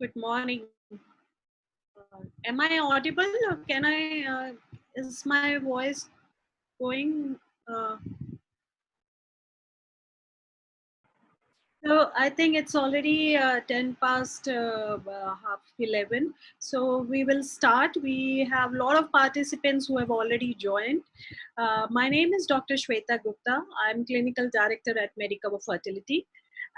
Good morning. Am I audible or can is my voice going? Uh, so I think it's already 10 past half 11. So we will start. We have a lot of participants who have already joined. My name is Dr. Shweta Gupta. I'm clinical director at Medicover Fertility.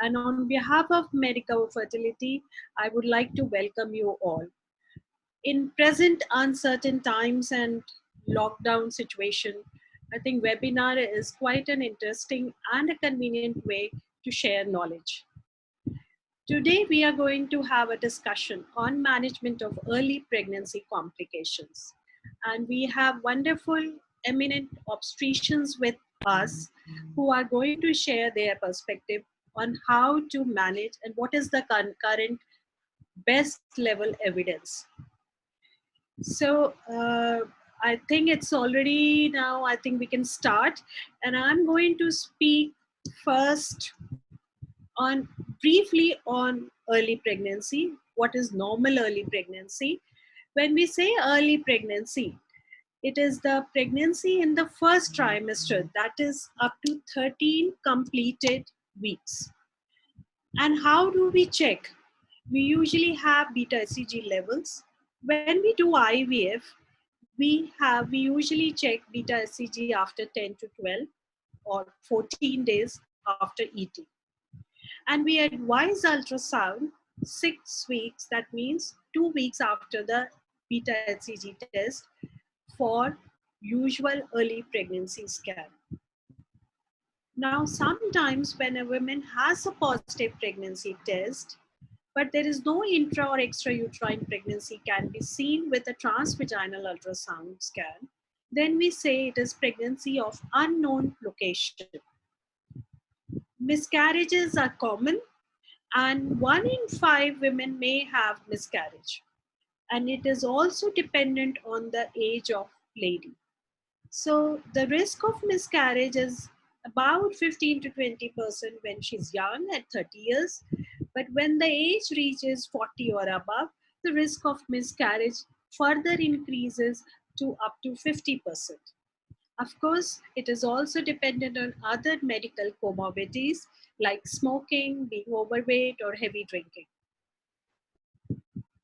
And on behalf of Medicover Fertility, I would like to welcome you all. In present uncertain times and lockdown situation, I think webinar is quite an interesting and a convenient way to share knowledge. Today we are going to have a discussion on management of early pregnancy complications. And we have wonderful eminent obstetricians with us who are going to share their perspective on how to manage and what is the current best level evidence. So I think it's already now, I think we can start. And I'm going to speak first on briefly on early pregnancy. What is normal early pregnancy? When we say early pregnancy, it is the pregnancy in the first trimester, that is up to 13 completed weeks. And how do we check? We usually have beta HCG levels. When we do IVF, we usually check beta HCG after 10 to 12 or 14 days after eating. And we advise ultrasound 6 weeks, that means 2 weeks after the beta HCG test for usual early pregnancy scan. Now, sometimes when a woman has a positive pregnancy test, but there is no intra or extrauterine pregnancy can be seen with a transvaginal ultrasound scan, then we say it is pregnancy of unknown location. Miscarriages are common, and 1 in 5 women may have miscarriage. And it is also dependent on the age of lady. So the risk of miscarriage is about 15 to 20% when she's young at 30 years. But when the age reaches 40 or above, the risk of miscarriage further increases to up to 50%. Of course, it is also dependent on other medical comorbidities like smoking, being overweight, or heavy drinking.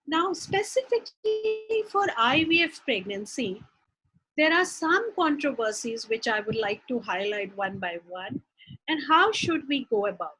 Now, specifically for IVF pregnancy, there are some controversies which I would like to highlight one by one. And how should we go about?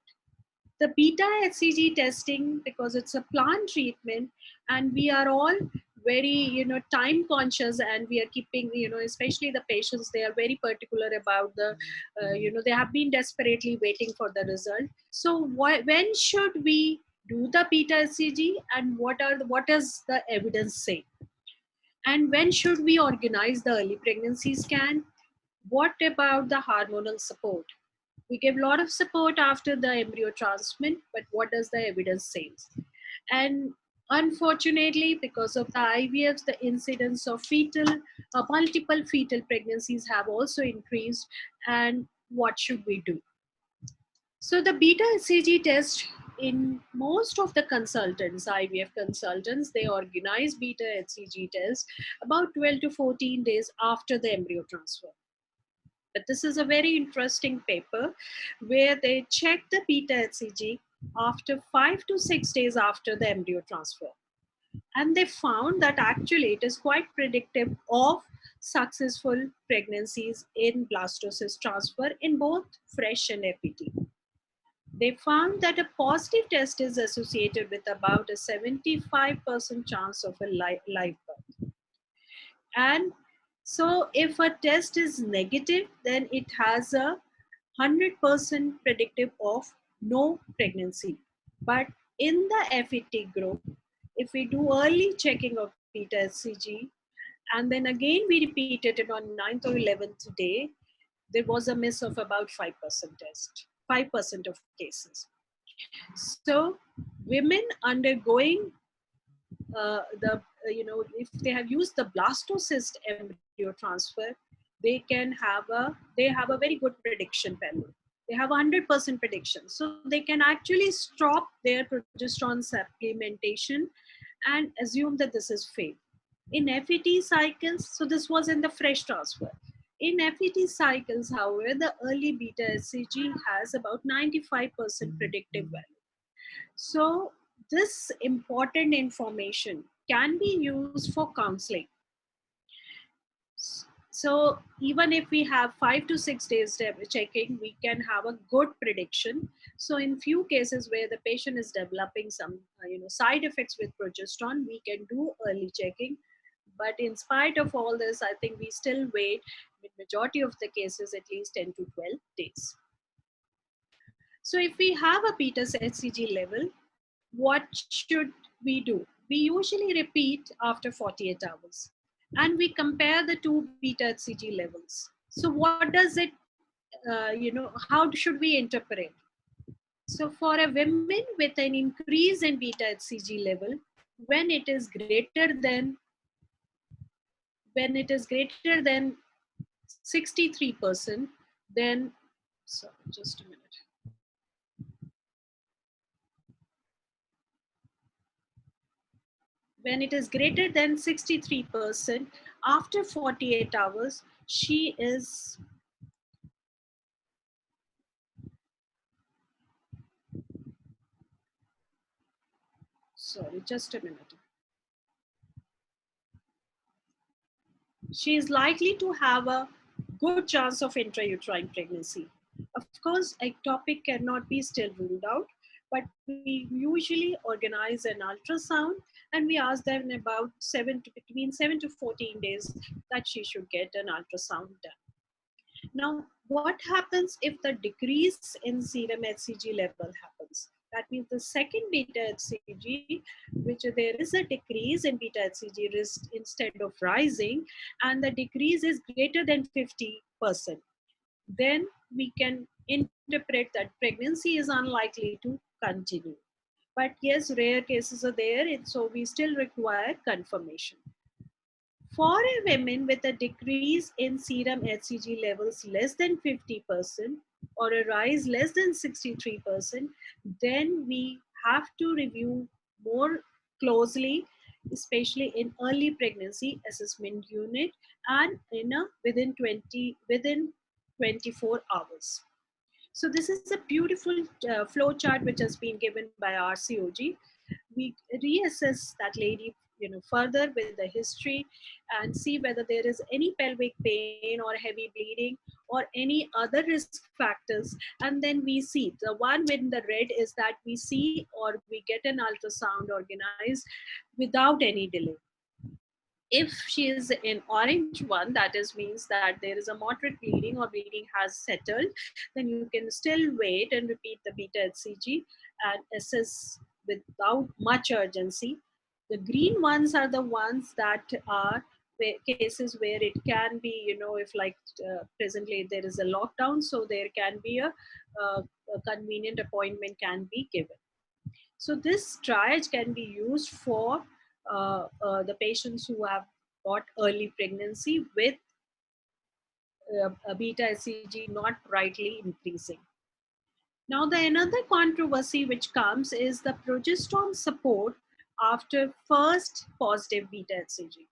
The beta HCG testing, because it's a plant treatment and we are all very time conscious, and we are keeping, especially the patients, they are very particular about the they have been desperately waiting for the result. So when should we do the beta HCG, and what does the evidence say? And when should we organize the early pregnancy scan? What about the hormonal support? We give a lot of support after the embryo transfer, but what does the evidence say? And unfortunately, because of the IVFs, the incidence of multiple fetal pregnancies have also increased. And what should we do? So the beta HCG test, in most of the consultants, IVF consultants, they organize beta HCG test about 12 to 14 days after the embryo transfer. But this is a very interesting paper where they check the beta HCG after 5 to 6 days after the embryo transfer. And they found that actually it is quite predictive of successful pregnancies in blastocyst transfer in both fresh and FET. They found that a positive test is associated with about a 75% chance of a live birth. And so if a test is negative, then it has a 100% predictive of no pregnancy. But in the FET group, if we do early checking of beta HCG, and then again we repeated it on 9th or 11th day, there was a miss of about 5% test, 5% of cases. So women undergoing if they have used the blastocyst embryo transfer, they have a very good prediction value. They have 100% prediction. So they can actually stop their progesterone supplementation and assume that this is failed. In FET cycles, so this was in the fresh transfer. In FET cycles, however, the early beta HCG has about 95% predictive value. So this important information can be used for counseling. So even if we have 5 to 6 days checking, we can have a good prediction. So in few cases where the patient is developing some side effects with progesterone, we can do early checking. But in spite of all this, I think we still wait, in majority of the cases, at least 10 to 12 days. So if we have a beta HCG level, what should we do? We usually repeat after 48 hours and we compare the two beta HCG levels. So what does it, how should we interpret? So for a woman with an increase in beta HCG level, when it is greater than 63%, then, sorry, just a minute. When it is greater than 63%, after 48 hours, she is, sorry, just a minute. She is likely to have a good chance of intrauterine pregnancy. Of course, ectopic cannot be still ruled out, but we usually organize an ultrasound and we ask them about between 7 to 14 days that she should get an ultrasound done. Now, what happens if the decrease in serum HCG level happens? That means the second beta HCG, which there is a decrease in beta HCG risk instead of rising, and the decrease is greater than 50%. Then we can interpret that pregnancy is unlikely to continue. But yes, rare cases are there, so we still require confirmation. For a women with a decrease in serum HCG levels less than 50% or a rise less than 63%, then we have to review more closely, especially in early pregnancy assessment unit and within 24 hours. So this is a beautiful flow chart which has been given by RCOG. We reassess that lady further with the history and see whether there is any pelvic pain or heavy bleeding or any other risk factors, and then we see the one with the red is that we see or we get an ultrasound organized without any delay. If she is in orange one, that is means that there is a moderate bleeding or bleeding has settled, then you can still wait and repeat the beta HCG and assess without much urgency. The green ones are the ones that are cases where it can be, if like presently there is a lockdown, so there can be a convenient appointment can be given. So this triage can be used for the patients who have got early pregnancy with beta HCG not rightly increasing. Now, the another controversy which comes is the progesterone support after first positive beta HCG.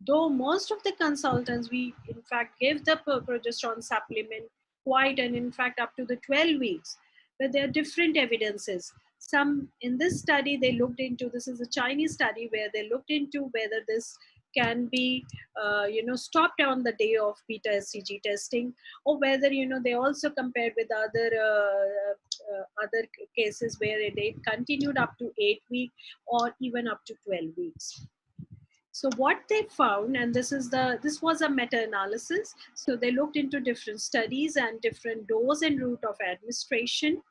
Though most of the consultants, we in fact give the progesterone supplement quite and in fact up to the 12 weeks, but there are different evidences. Some in this study they looked into, this is a Chinese study where they looked into whether this can be stopped on the day of beta HCG testing, or whether they also compared with other cases where they continued up to 8 weeks or even up to 12 weeks. So what they found, and this was a meta-analysis, so they looked into different studies and different dose and route of administration.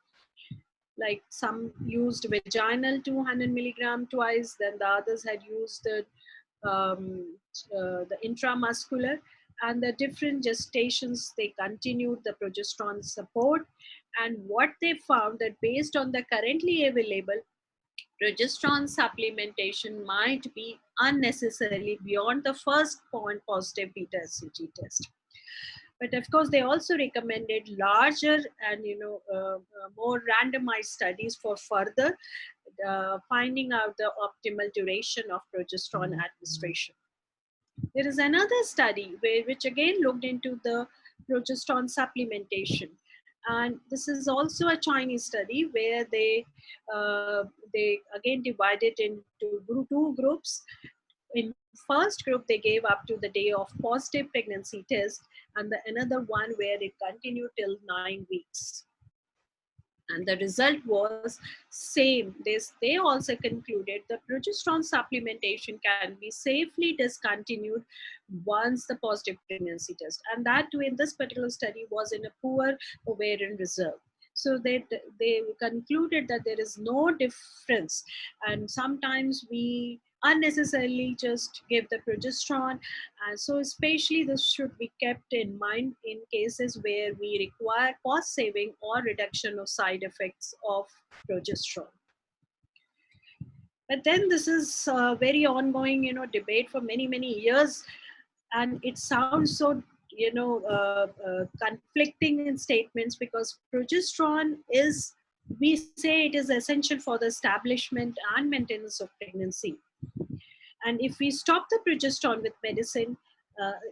Like some used vaginal 200 milligram twice, then the others had used the intramuscular, and the different gestations they continued the progesterone support. And what they found that based on the currently available, progesterone supplementation might be unnecessarily beyond the first point positive beta HCG test. But of course, they also recommended larger and more randomized studies for further finding out the optimal duration of progesterone administration. There is another study which again looked into the progesterone supplementation, and this is also a Chinese study where they again divided into two groups. In first group, they gave up to the day of positive pregnancy test, and the another one where it continued till 9 weeks, and the result was same. They also concluded the progesterone supplementation can be safely discontinued once the positive pregnancy test, and that too in this particular study was in a poor ovarian reserve. So they concluded that there is no difference, and sometimes we unnecessarily just give the progesterone, and so especially this should be kept in mind in cases where we require cost saving or reduction of side effects of progesterone. But then this is a very ongoing debate for many years, and it sounds so conflicting in statements, because progesterone is, we say it is essential for the establishment and maintenance of pregnancy, and if we stop the progesterone with medicine,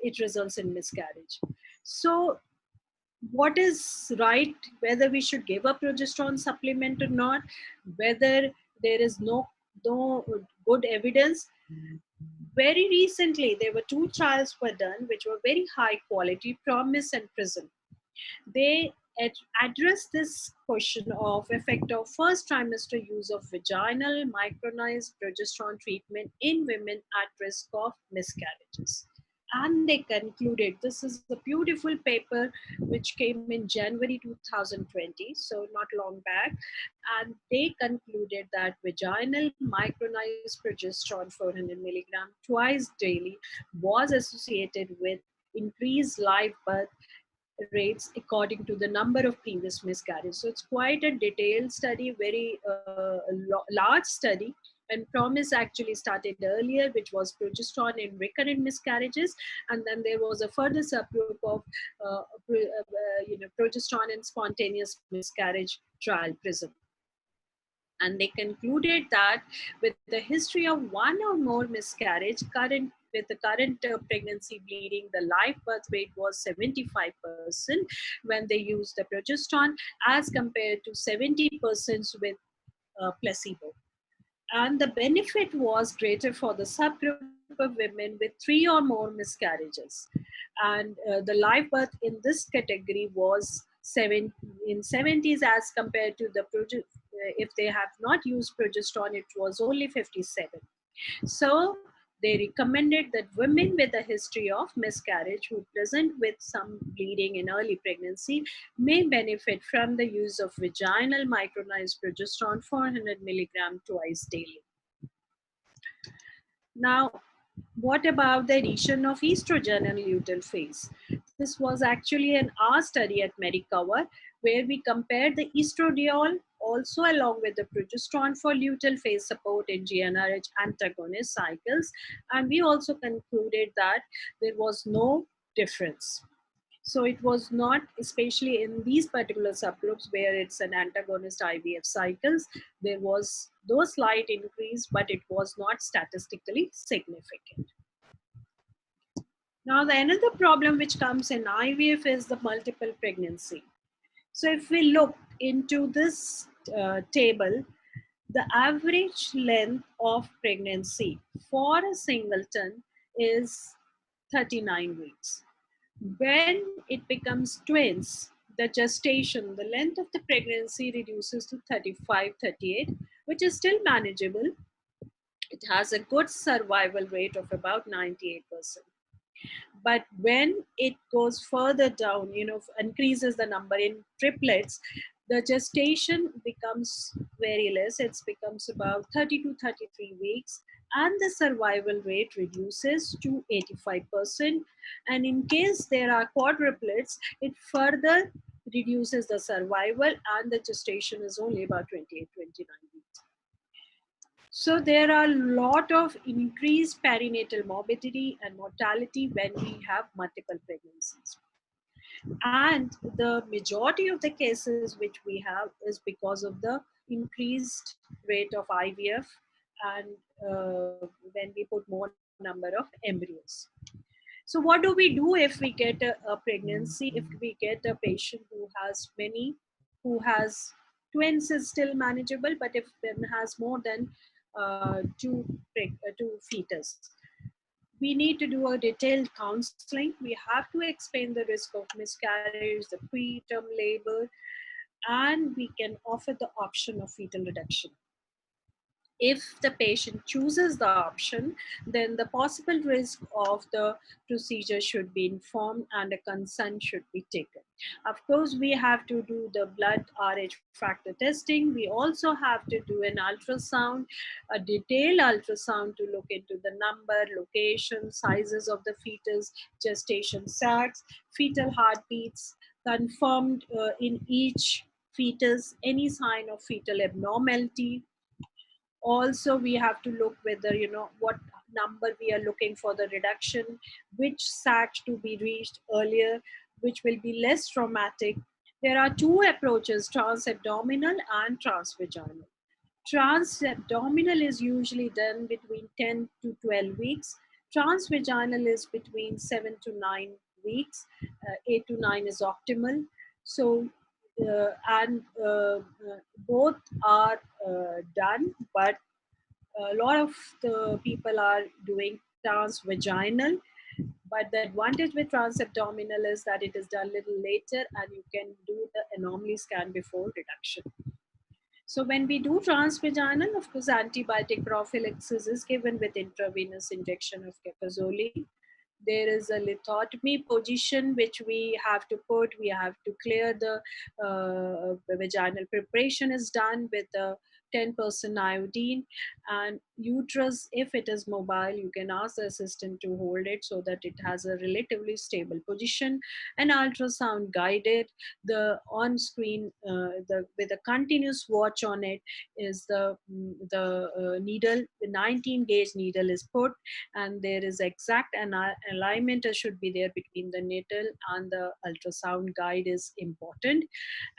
it results in miscarriage. So what is right, whether we should give a progesterone supplement or not, whether there is no good evidence. Very recently there were two trials were done which were very high quality, Promise and Prism. They address this question of effect of first trimester use of vaginal micronized progesterone treatment in women at risk of miscarriages. And they concluded, this is a beautiful paper which came in January 2020, so not long back, and they concluded that vaginal micronized progesterone 400 milligram twice daily was associated with increased live birth rates according to the number of previous miscarriages. So it's quite a detailed study, very large study. And Promise actually started earlier, which was progesterone in recurrent miscarriages, and then there was a further subgroup of progesterone in spontaneous miscarriage trial, Prism. And they concluded that with the history of one or more miscarriage, with the current pregnancy bleeding, the live birth rate was 75% when they used the progesterone, as compared to 70% with placebo. And the benefit was greater for the subgroup of women with 3 or more miscarriages. And the live birth in this category was in 70s, as compared to the if they have not used progesterone, it was only 57. So they recommended that women with a history of miscarriage who present with some bleeding in early pregnancy may benefit from the use of vaginal micronized progesterone 400 milligram twice daily. Now, what about the addition of estrogen in luteal phase? This was actually an R study at Medicover, where we compared the estradiol also along with the progesterone for luteal phase support in GnRH antagonist cycles, and we also concluded that there was no difference. So it was not, especially in these particular subgroups where it's an antagonist IVF cycles, there was though slight increase, but it was not statistically significant. Now, the another problem which comes in IVF is the multiple pregnancy. So if we look into this table, the average length of pregnancy for a singleton is 39 weeks. When it becomes twins, the gestation, the length of the pregnancy reduces to 35, 38, which is still manageable. It has a good survival rate of about 98%. But when it goes further down, increases the number in triplets, the gestation becomes very less. It becomes about 30 to 33 weeks, and the survival rate reduces to 85%. And in case there are quadruplets, it further reduces the survival, and the gestation is only about 28, 29 weeks. So there are a lot of increased perinatal morbidity and mortality when we have multiple pregnancies. And the majority of the cases which we have is because of the increased rate of IVF, and when we put more number of embryos. So what do we do if we get a pregnancy, if we get a patient who has many, who has twins is still manageable, but if then has more than two fetus, we need to do a detailed counseling. We have to explain the risk of miscarriage, the preterm labor, and we can offer the option of fetal reduction. If the patient chooses the option, then the possible risk of the procedure should be informed and a consent should be taken. Of course, we have to do the blood Rh factor testing. We also have to do an ultrasound, a detailed ultrasound to look into the number, location, sizes of the fetus, gestation sacs, fetal heartbeats, confirmed in each fetus, any sign of fetal abnormality. Also we have to look whether, what number we are looking for the reduction, which sac to be reached earlier, which will be less traumatic. There are two approaches, transabdominal and transvaginal. Transabdominal is usually done between 10 to 12 weeks. Transvaginal is between 7 to 9 weeks. 8 to 9 is optimal. So, and both are done, but a lot of the people are doing transvaginal. But the advantage with transabdominal is that it is done a little later and you can do the anomaly scan before reduction. So when we do transvaginal, of course, antibiotic prophylaxis is given with intravenous injection of Kefazoli. There is a lithotomy position which we have to put. We have to clear the vaginal preparation is done with a 10% iodine, and uterus, if it is mobile, you can ask the assistant to hold it so that it has a relatively stable position. And ultrasound guided, the on screen, the with a continuous watch on it, is the needle, the 19 gauge needle is put, and there is exact alignment should be there between the needle and the ultrasound guide is important.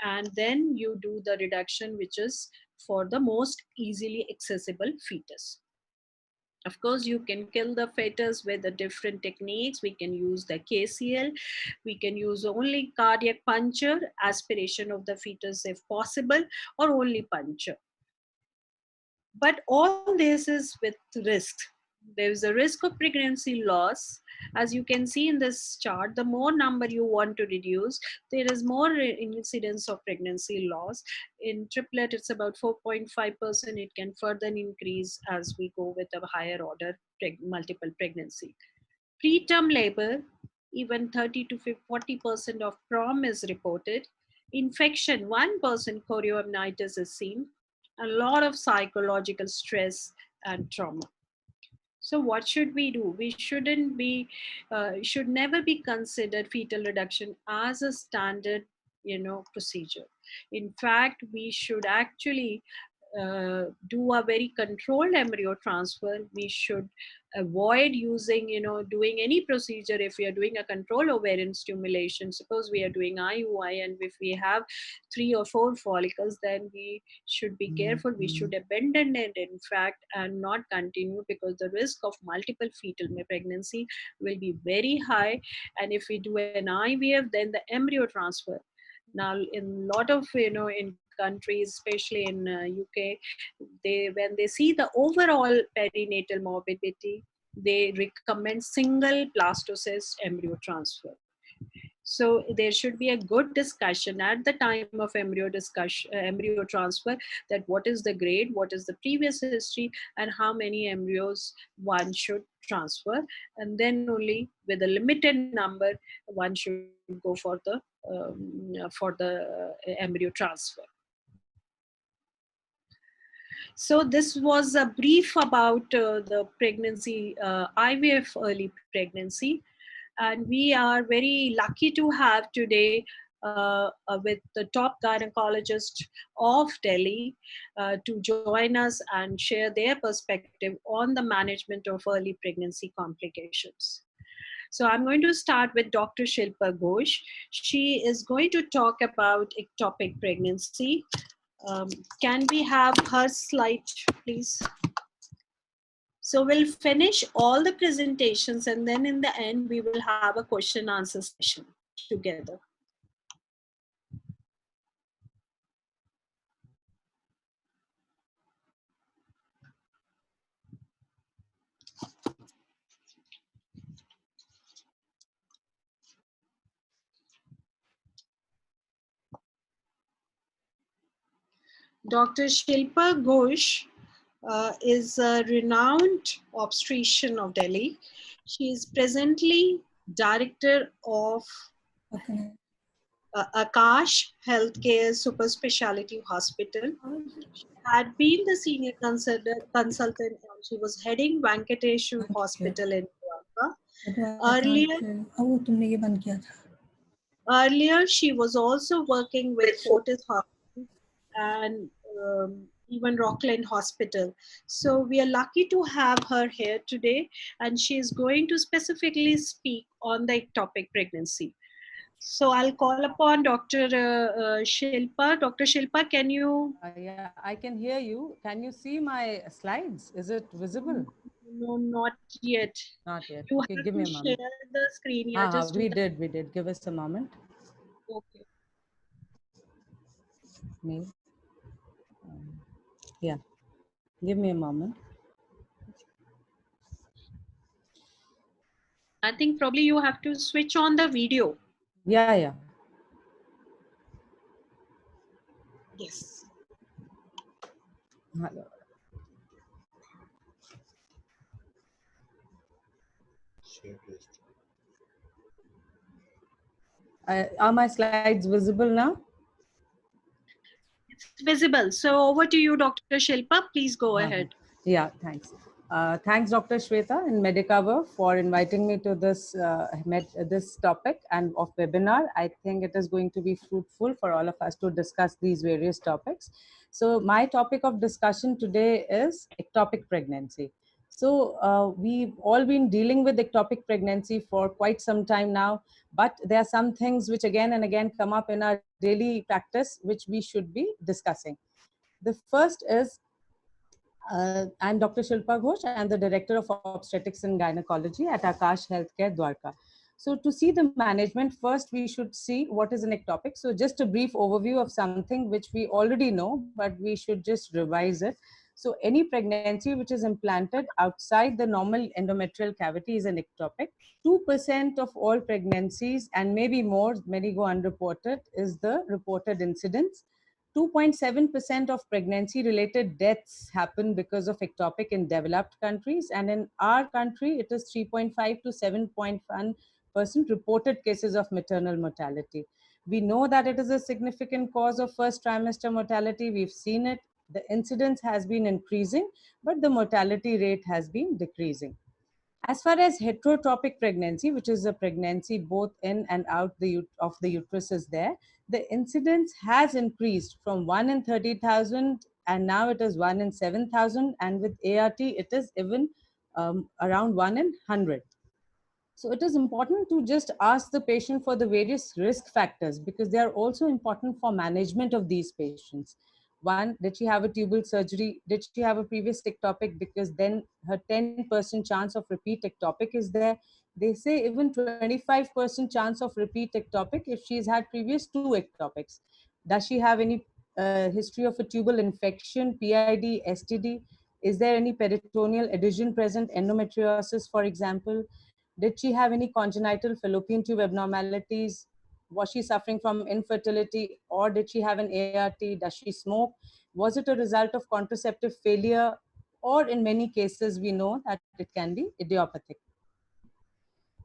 And then you do the reduction, which is for the most easily accessible fetus. Of course, you can kill the fetus with the different techniques. We can use the KCL. We can use only cardiac puncture, aspiration of the fetus if possible, or only puncture. But all this is with risk. There is a risk of pregnancy loss. As you can see in this chart, the more number you want to reduce, there is more incidence of pregnancy loss. In triplet, it's about 4.5%. It can further increase as we go with a higher order multiple pregnancy. Preterm labor, even 30 to 40% of PROM is reported. Infection, 1% chorioamnitis is seen. A lot of psychological stress and trauma. So what should we do? We shouldn't be, should never be considered fetal reduction as a standard, procedure. In fact, we should actually do a very controlled embryo transfer. We should avoid using, doing any procedure. If we are doing a control ovarian stimulation, suppose we are doing IUI, and if we have 3 or 4 follicles, then we should be careful. We should abandon it, in fact, and not continue, because the risk of multiple fetal pregnancy will be very high. And if we do an IVF, then the embryo transfer. Now, in a lot of, in countries, especially in UK, when they see the overall perinatal morbidity, they recommend single blastocyst embryo transfer. So there should be a good discussion at the time of embryo transfer, that what is the grade, what is the previous history, and how many embryos one should transfer. And then only with a limited number, one should go for the embryo transfer. So this was a brief about the pregnancy, IVF early pregnancy. And we are very lucky to have today with the top gynecologist of Delhi to join us and share their perspective on the management of early pregnancy complications. So I'm going to start with Dr. Shilpa Ghosh. She is going to talk about ectopic pregnancy. Can we have her slide, please? So we'll finish all the presentations and then in the end, we will have a question answer session together. Dr. Shilpa Ghosh is a renowned obstetrician of Delhi. She is presently director of Akash Healthcare Super Speciality Hospital. She had been the senior consultant and she was heading Venkateshwar Hospital in Dwarka. Earlier, she was also working with Fortis Hospital and even Rockland Hospital. So we are lucky to have her here today, and she is going to specifically speak on the ectopic pregnancy. So I'll call upon Dr. Shilpa. Dr. Shilpa, can you? Yeah, I can hear you. Can you see my slides? Is it visible? No, not yet. Not yet. You Okay, have give me to a moment. share the screen. Yeah, just do We that. did, we did. Give us a moment. Okay. Me. Yeah, give me a moment. I think probably you have to switch on the video. Yeah, yeah. Yes. Hello. Are my slides visible now? It's visible. So over to you, Dr. Shilpa. Please go ahead. Yeah, thanks. Thanks, Dr. Shweta in Medicover for inviting me to this topic and of webinar. I think it is going to be fruitful for all of us to discuss these various topics. So my topic of discussion today is ectopic pregnancy. So we've all been dealing with ectopic pregnancy for quite some time now, but there are some things which again and again come up in our daily practice, which we should be discussing. The first is I'm Dr. Shilpa Ghosh. I'm the Director of Obstetrics and Gynecology at Akash Healthcare, Dwarka. So to see the management, first we should see what is an ectopic. So just a brief overview of something which we already know, but we should just revise it. So any pregnancy which is implanted outside the normal endometrial cavity is an ectopic. 2% of all pregnancies, and maybe more, many go unreported, is the reported incidence. 2.7% of pregnancy related deaths happen because of ectopic in developed countries, and in our country it is 3.5 to 7.1% reported cases of maternal mortality. We know that it is a significant cause of first trimester mortality. We've seen it. The incidence has been increasing, but the mortality rate has been decreasing. As far as heterotropic pregnancy, which is a pregnancy both in and out of the uterus is there, the incidence has increased from 1 in 30,000 and now it is 1 in 7,000, and with ART it is even around 1 in 100. So it is important to just ask the patient for the various risk factors because they are also important for management of these patients. One, did she have a tubal surgery? Did she have a previous ectopic? Because then her 10% chance of repeat ectopic is there. They say even 25% chance of repeat ectopic if she's had previous 2 ectopics. Does she have any history of a tubal infection, PID, STD? Is there any peritoneal adhesion present, endometriosis, for example? Did she have any congenital fallopian tube abnormalities? Was she suffering from infertility or did she have an ART? Does she smoke? Was it a result of contraceptive failure? Or in many cases, we know that it can be idiopathic.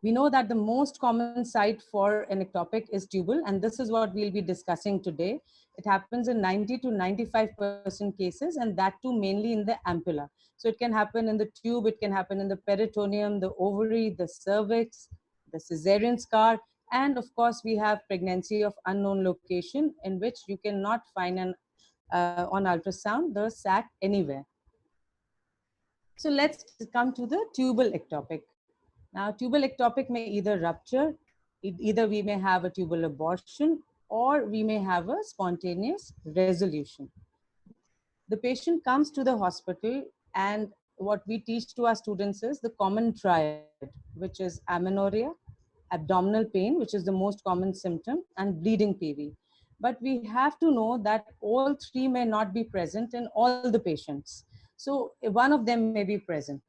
We know that the most common site for an ectopic is tubal, and this is what we'll be discussing today. It happens in 90 to 95% cases, and that too mainly in the ampulla. So it can happen in the tube, it can happen in the peritoneum, the ovary, the cervix, the cesarean scar, and of course we have pregnancy of unknown location in which you cannot find on ultrasound the sac anywhere. So let's come to the tubal ectopic. Now, tubal ectopic may either rupture, either we may have a tubal abortion, or we may have a spontaneous resolution. The patient comes to the hospital, and what we teach to our students is the common triad, which is amenorrhea, abdominal pain, which is the most common symptom, and bleeding PV. But we have to know that all three may not be present in all the patients. So one of them may be present.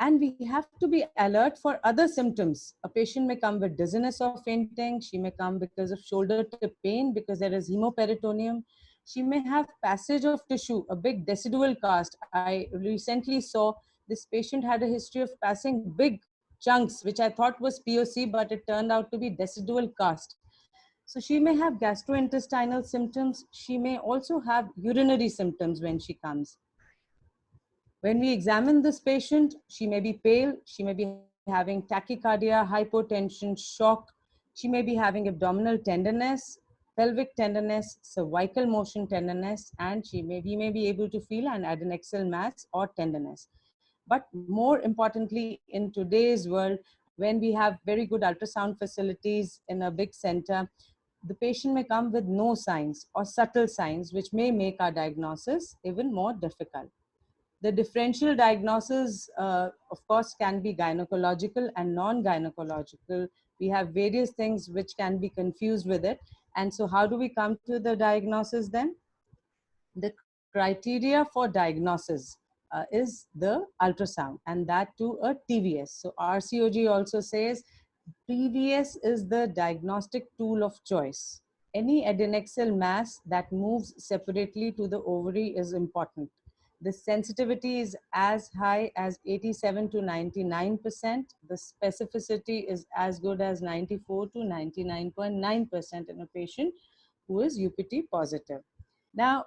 And we have to be alert for other symptoms. A patient may come with dizziness or fainting. She may come because of shoulder tip pain, because there is hemoperitoneum. She may have passage of tissue, a big decidual cast. I recently saw this patient had a history of passing big chunks, which I thought was POC, but it turned out to be decidual cast. So she may have gastrointestinal symptoms. She may also have urinary symptoms when she comes. When we examine this patient, she may be pale, she may be having tachycardia, hypotension, shock, she may be having abdominal tenderness, pelvic tenderness, cervical motion tenderness, and we may be able to feel an adnexal mass or tenderness. But more importantly, in today's world, when we have very good ultrasound facilities in a big center, the patient may come with no signs or subtle signs, which may make our diagnosis even more difficult. The differential diagnosis, of course, can be gynecological and non-gynecological. We have various things which can be confused with it. And so how do we come to the diagnosis then? The criteria for diagnosis is the ultrasound, and that too a TVS. So RCOG also says TVS is the diagnostic tool of choice. Any adnexal mass that moves separately to the ovary is important. The sensitivity is as high as 87 to 99%. The specificity is as good as 94 to 99.9% in a patient who is UPT positive. Now,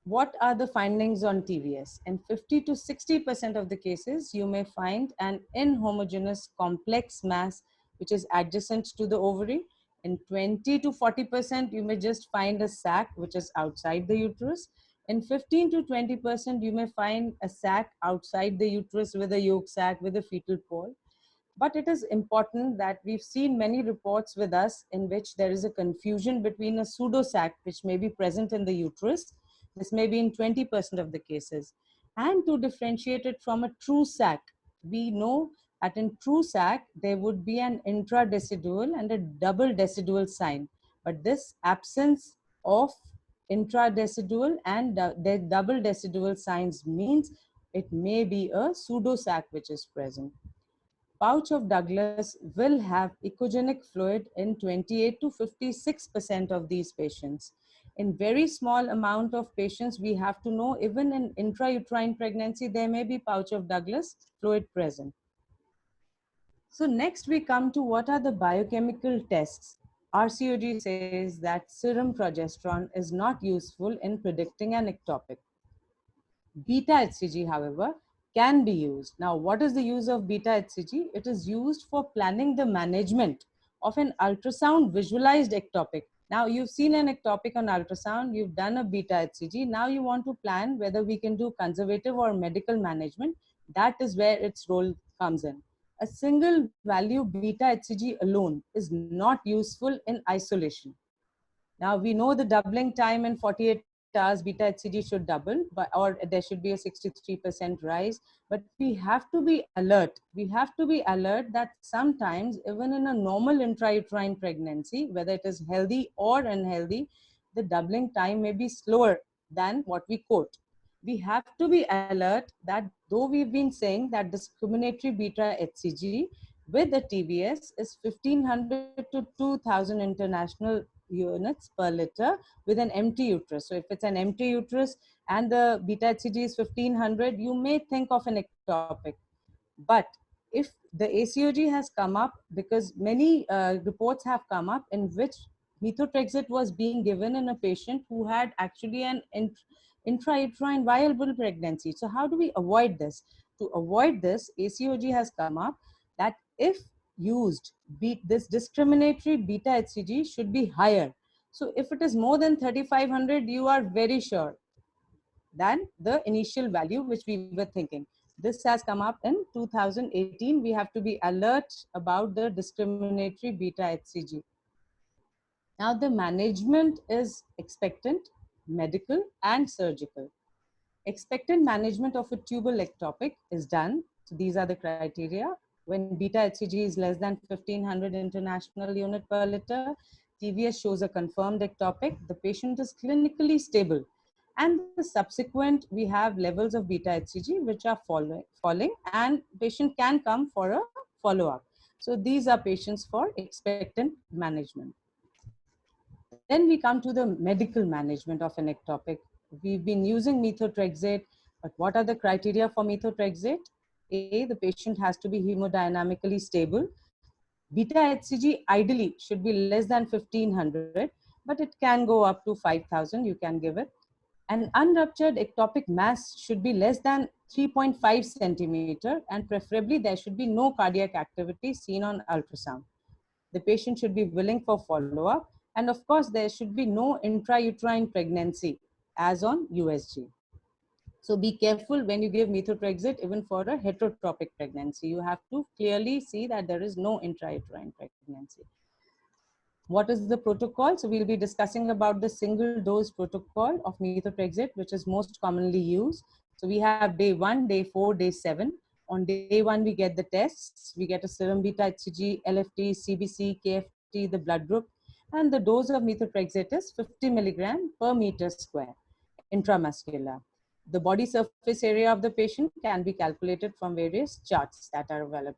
what are the findings on TVS? In 50 to 60% of the cases, you may find an inhomogeneous complex mass which is adjacent to the ovary. In 20 to 40%, you may just find a sac which is outside the uterus. In 15 to 20%, you may find a sac outside the uterus with a yolk sac with a fetal pole. But it is important that we've seen many reports with us in which there is a confusion between a pseudo-sac, which may be present in the uterus. This may be in 20% of the cases. And to differentiate it from a true sac, we know that in true sac, there would be an intradecidual and a double decidual sign. But this absence of intradecidual and the double decidual signs means it may be a pseudo-sac which is present. Pouch of Douglas will have echogenic fluid in 28 to 56% of these patients. In very small amount of patients, we have to know even in intrauterine pregnancy, there may be pouch of Douglas fluid present. So next we come to what are the biochemical tests. RCOG says that serum progesterone is not useful in predicting an ectopic. Beta HCG, however, can be used. Now, what is the use of beta HCG? It is used for planning the management of an ultrasound visualized ectopic. Now, you've seen an ectopic on ultrasound, you've done a beta HCG. Now you want to plan whether we can do conservative or medical management. That is where its role comes in. A single value beta HCG alone is not useful in isolation. Now we know the doubling time in 48 hours, beta HCG should double, or there should be a 63% rise. But we have to be alert. We have to be alert that sometimes, even in a normal intrauterine pregnancy, whether it is healthy or unhealthy, the doubling time may be slower than what we quote. We have to be alert that though we've been saying that discriminatory beta HCG with the TVS is 1500 to 2000 international units per liter with an empty uterus. So if it's an empty uterus and the beta HCG is 1500, you may think of an ectopic. But if the ACOG has come up, because many reports have come up in which methotrexate was being given in a patient who had actually an intrauterine viable pregnancy. So how do we avoid this? To avoid this, ACOG has come up that if used, this discriminatory beta HCG should be higher. So if it is more than 3500, you are very sure than the initial value which we were thinking. This has come up in 2018. We have to be alert about the discriminatory beta HCG. Now the management is expectant, medical and surgical. Expectant management of a tubal ectopic is done. So these are the criteria. When beta HCG is less than 1500 international unit per liter, TVS shows a confirmed ectopic, the patient is clinically stable. And the subsequent, we have levels of beta HCG which are falling and patient can come for a follow-up. So these are patients for expectant management. Then we come to the medical management of an ectopic. We've been using methotrexate, but what are the criteria for methotrexate? A, the patient has to be hemodynamically stable. Beta HCG ideally should be less than 1500, but it can go up to 5000, you can give it. An unruptured ectopic mass should be less than 3.5 centimeter, and preferably there should be no cardiac activity seen on ultrasound. The patient should be willing for follow-up, and of course there should be no intrauterine pregnancy as on USG. So be careful when you give methotrexate even for a heterotropic pregnancy. You have to clearly see that there is no intrauterine pregnancy. What is the protocol? So we'll be discussing about the single dose protocol of methotrexate, which is most commonly used. So we have day 1, day 4, day 7. On day 1, we get the tests. We get a serum beta HCG, LFT, CBC, KFT, the blood group. And the dose of methotrexate is 50 milligram per meter square, intramuscular. The body surface area of the patient can be calculated from various charts that are available.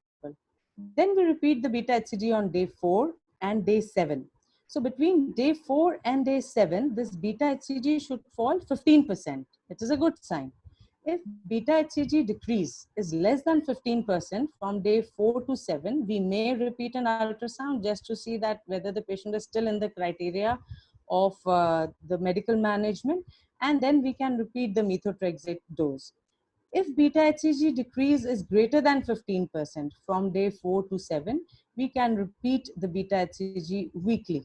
Then we repeat the beta HCG on day 4 and day 7. So between day 4 and day 7, this beta HCG should fall 15%. It is a good sign. If beta HCG decrease is less than 15% from day 4 to 7, we may repeat an ultrasound just to see that whether the patient is still in the criteria of the medical management, and then we can repeat the methotrexate dose. If beta HCG decrease is greater than 15% from day 4 to 7, we can repeat the beta HCG weekly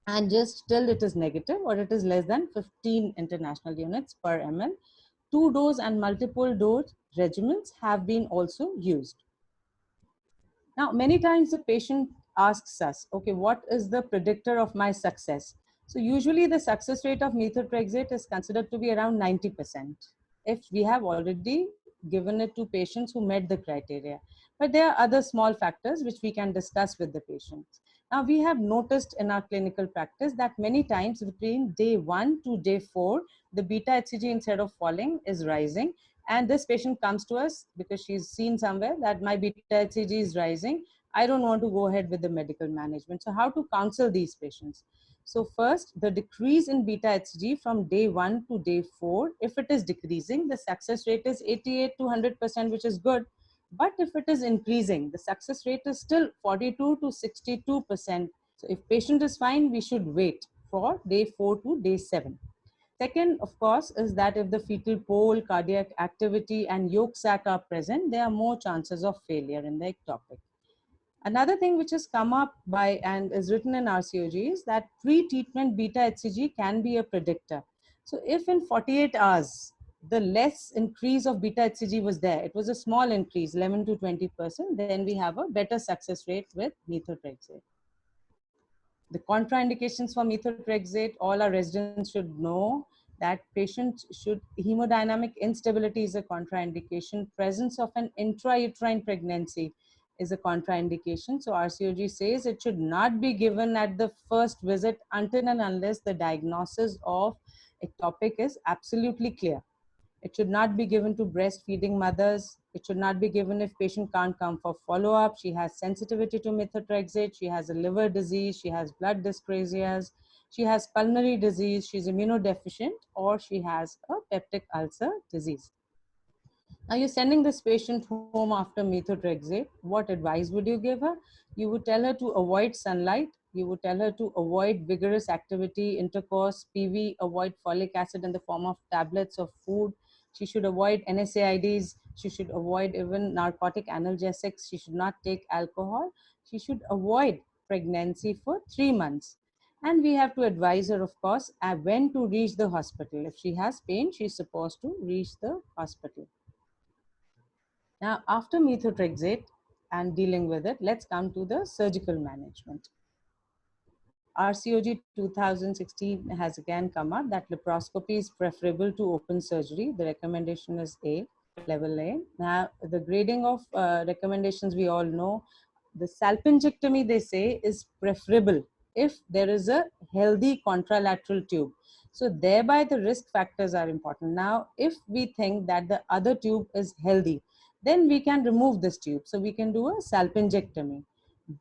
and just till it is negative or it is less than 15 international units per ml. 2-dose and multiple dose regimens have been also used. Now, many times the patient asks us, okay, what is the predictor of my success? So usually the success rate of methotrexate is considered to be around 90% if we have already given it to patients who met the criteria. But there are other small factors which we can discuss with the patients. Now, we have noticed in our clinical practice that many times between day 1 to day 4, the beta HCG instead of falling is rising. And this patient comes to us because she's seen somewhere that my beta HCG is rising. I don't want to go ahead with the medical management. So how to counsel these patients? So first, the decrease in beta HCG from day 1 to day 4, if it is decreasing, the success rate is 88 to 100%, which is good. But if it is increasing, the success rate is still 42 to 62%. So if patient is fine, we should wait for day 4 to day 7. Second, of course, is that if the fetal pole, cardiac activity, and yolk sac are present, there are more chances of failure in the ectopic. Another thing which has come up by and is written in RCOG is that pre-treatment beta HCG can be a predictor. So if in 48 hours, the less increase of beta HCG was there, it was a small increase, 11 to 20%, then we have a better success rate with methotrexate. The contraindications for methotrexate, all our residents should know that patients should, hemodynamic instability is a contraindication, presence of an intrauterine pregnancy is a contraindication. So RCOG says it should not be given at the first visit until and unless the diagnosis of ectopic is absolutely clear. It should not be given to breastfeeding mothers. It should not be given if patient can't come for follow-up. She has sensitivity to methotrexate. She has a liver disease. She has blood dyscrasias. She has pulmonary disease. She's immunodeficient, or she has a peptic ulcer disease. Now you're sending this patient home after methotrexate. What advice would you give her? You would tell her to avoid sunlight. You would tell her to avoid vigorous activity, intercourse, PV, avoid folic acid in the form of tablets or food. She should avoid NSAIDs. She should avoid even narcotic analgesics. She should not take alcohol. She should avoid pregnancy for 3 months. And we have to advise her, of course, when to reach the hospital. If she has pain, she's supposed to reach the hospital. Now, after methotrexate and dealing with it, let's come to the surgical management. RCOG 2016 has again come up that laparoscopy is preferable to open surgery. The recommendation is A, level A. Now, the grading of recommendations we all know, the salpingectomy, they say, is preferable if there is a healthy contralateral tube. So thereby the risk factors are important. Now, if we think that the other tube is healthy, then we can remove this tube. So we can do a salpingectomy.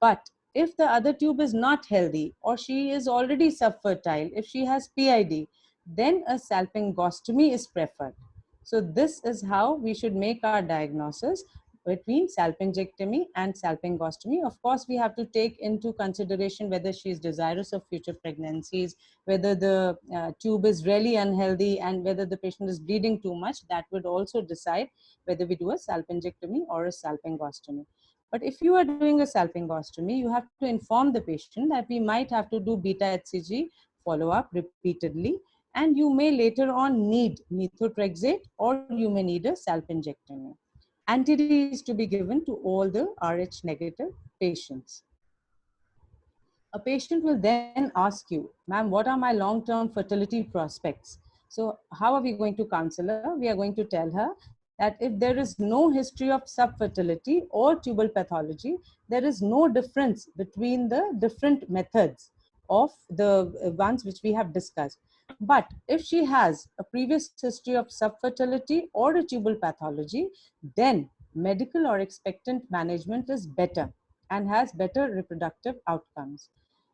But if the other tube is not healthy or she is already subfertile, if she has PID, then a salpingostomy is preferred. So this is how we should make our diagnosis between salpingectomy and salpingostomy. Of course, we have to take into consideration whether she is desirous of future pregnancies, whether the tube is really unhealthy, and whether the patient is bleeding too much. That would also decide whether we do a salpingectomy or a salpingostomy. But if you are doing a salpingostomy, you have to inform the patient that we might have to do beta HCG follow-up repeatedly, and you may later on need methotrexate or you may need a salpingectomy. Anti-D is to be given to all the Rh negative patients. A patient will then ask you, ma'am, what are my long-term fertility prospects? So how are we going to counsel her? We are going to tell her that if there is no history of subfertility or tubal pathology, there is no difference between the different methods of the ones which we have discussed. But if she has a previous history of subfertility or a tubal pathology, then medical or expectant management is better and has better reproductive outcomes.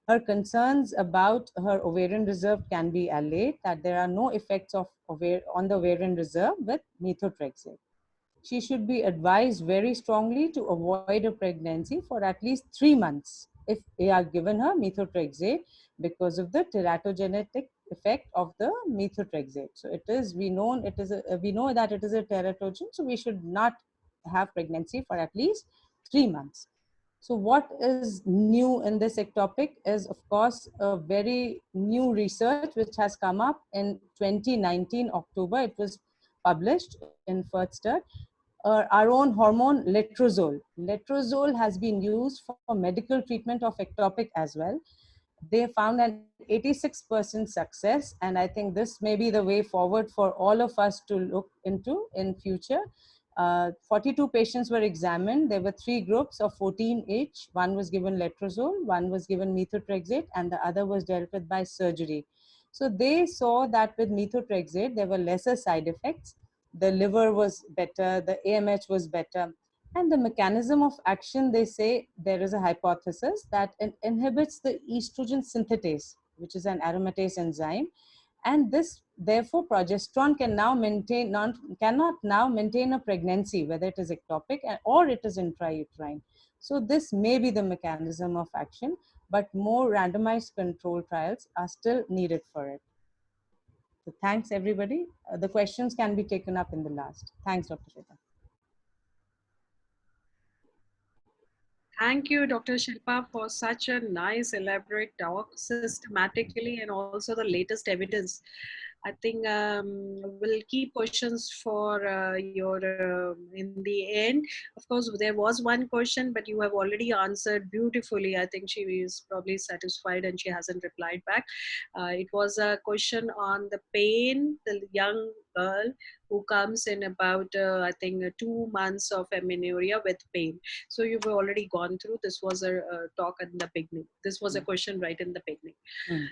Her concerns about her ovarian reserve can be allayed, that there are no effects of on the ovarian reserve with methotrexate. She should be advised very strongly to avoid a pregnancy for at least 3 months if they are given her methotrexate because of the teratogenetic effect of the methotrexate. So we know that it is a teratogen, so we should not have pregnancy for at least 3 months. So what is new in this ectopic is, of course, a very new research which has come up in 2019 October. It was published in FirstStud. Our own hormone letrozole. Letrozole has been used for medical treatment of ectopic as well. They found an 86% success, and I think this may be the way forward for all of us to look into in future. 42 patients were examined. There were 3 groups of 14 each. One was given letrozole, one was given methotrexate, and the other was dealt with by surgery. So they saw that with methotrexate, there were lesser side effects. The liver was better, the AMH was better. And the mechanism of action, they say there is a hypothesis that it inhibits the estrogen synthetase, which is an aromatase enzyme. And this, therefore, progesterone cannot now maintain a pregnancy, whether it is ectopic or it is intrauterine. So this may be the mechanism of action, but more randomized control trials are still needed for it. So thanks, everybody. The questions can be taken up in the last. Thanks, Dr. Shweta. Thank you, Dr. Shilpa, for such a nice, elaborate talk, systematically, and also the latest evidence. I think we'll keep questions for your in the end. Of course, there was one question, but you have already answered beautifully. I think she is probably satisfied and she hasn't replied back. It was a question on the pain, the young girl who comes in about, I think, 2 months of amenorrhea with pain. So you've already gone through. This was a talk in the beginning. This was a question right in the beginning.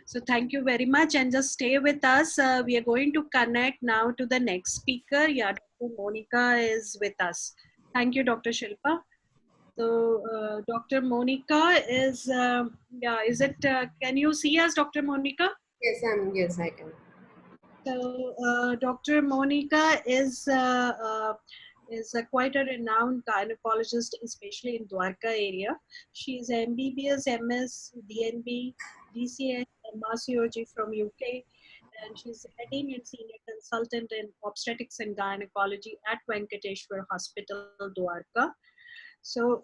So thank you very much, and just stay with us. We are going to connect now to the next speaker. Yeah, Dr. Monica is with us. Thank you, Dr. Shilpa. So Dr. Monica is, can you see us, Dr. Monica? Yes, I can. So Dr. Monica is quite a renowned gynecologist, especially in Dwarka area. She is MBBS, MS, DNB, DCS, and MRCOG from UK, and she's heading and senior consultant in obstetrics and gynecology at Venkateshwar Hospital, Dwarka. So,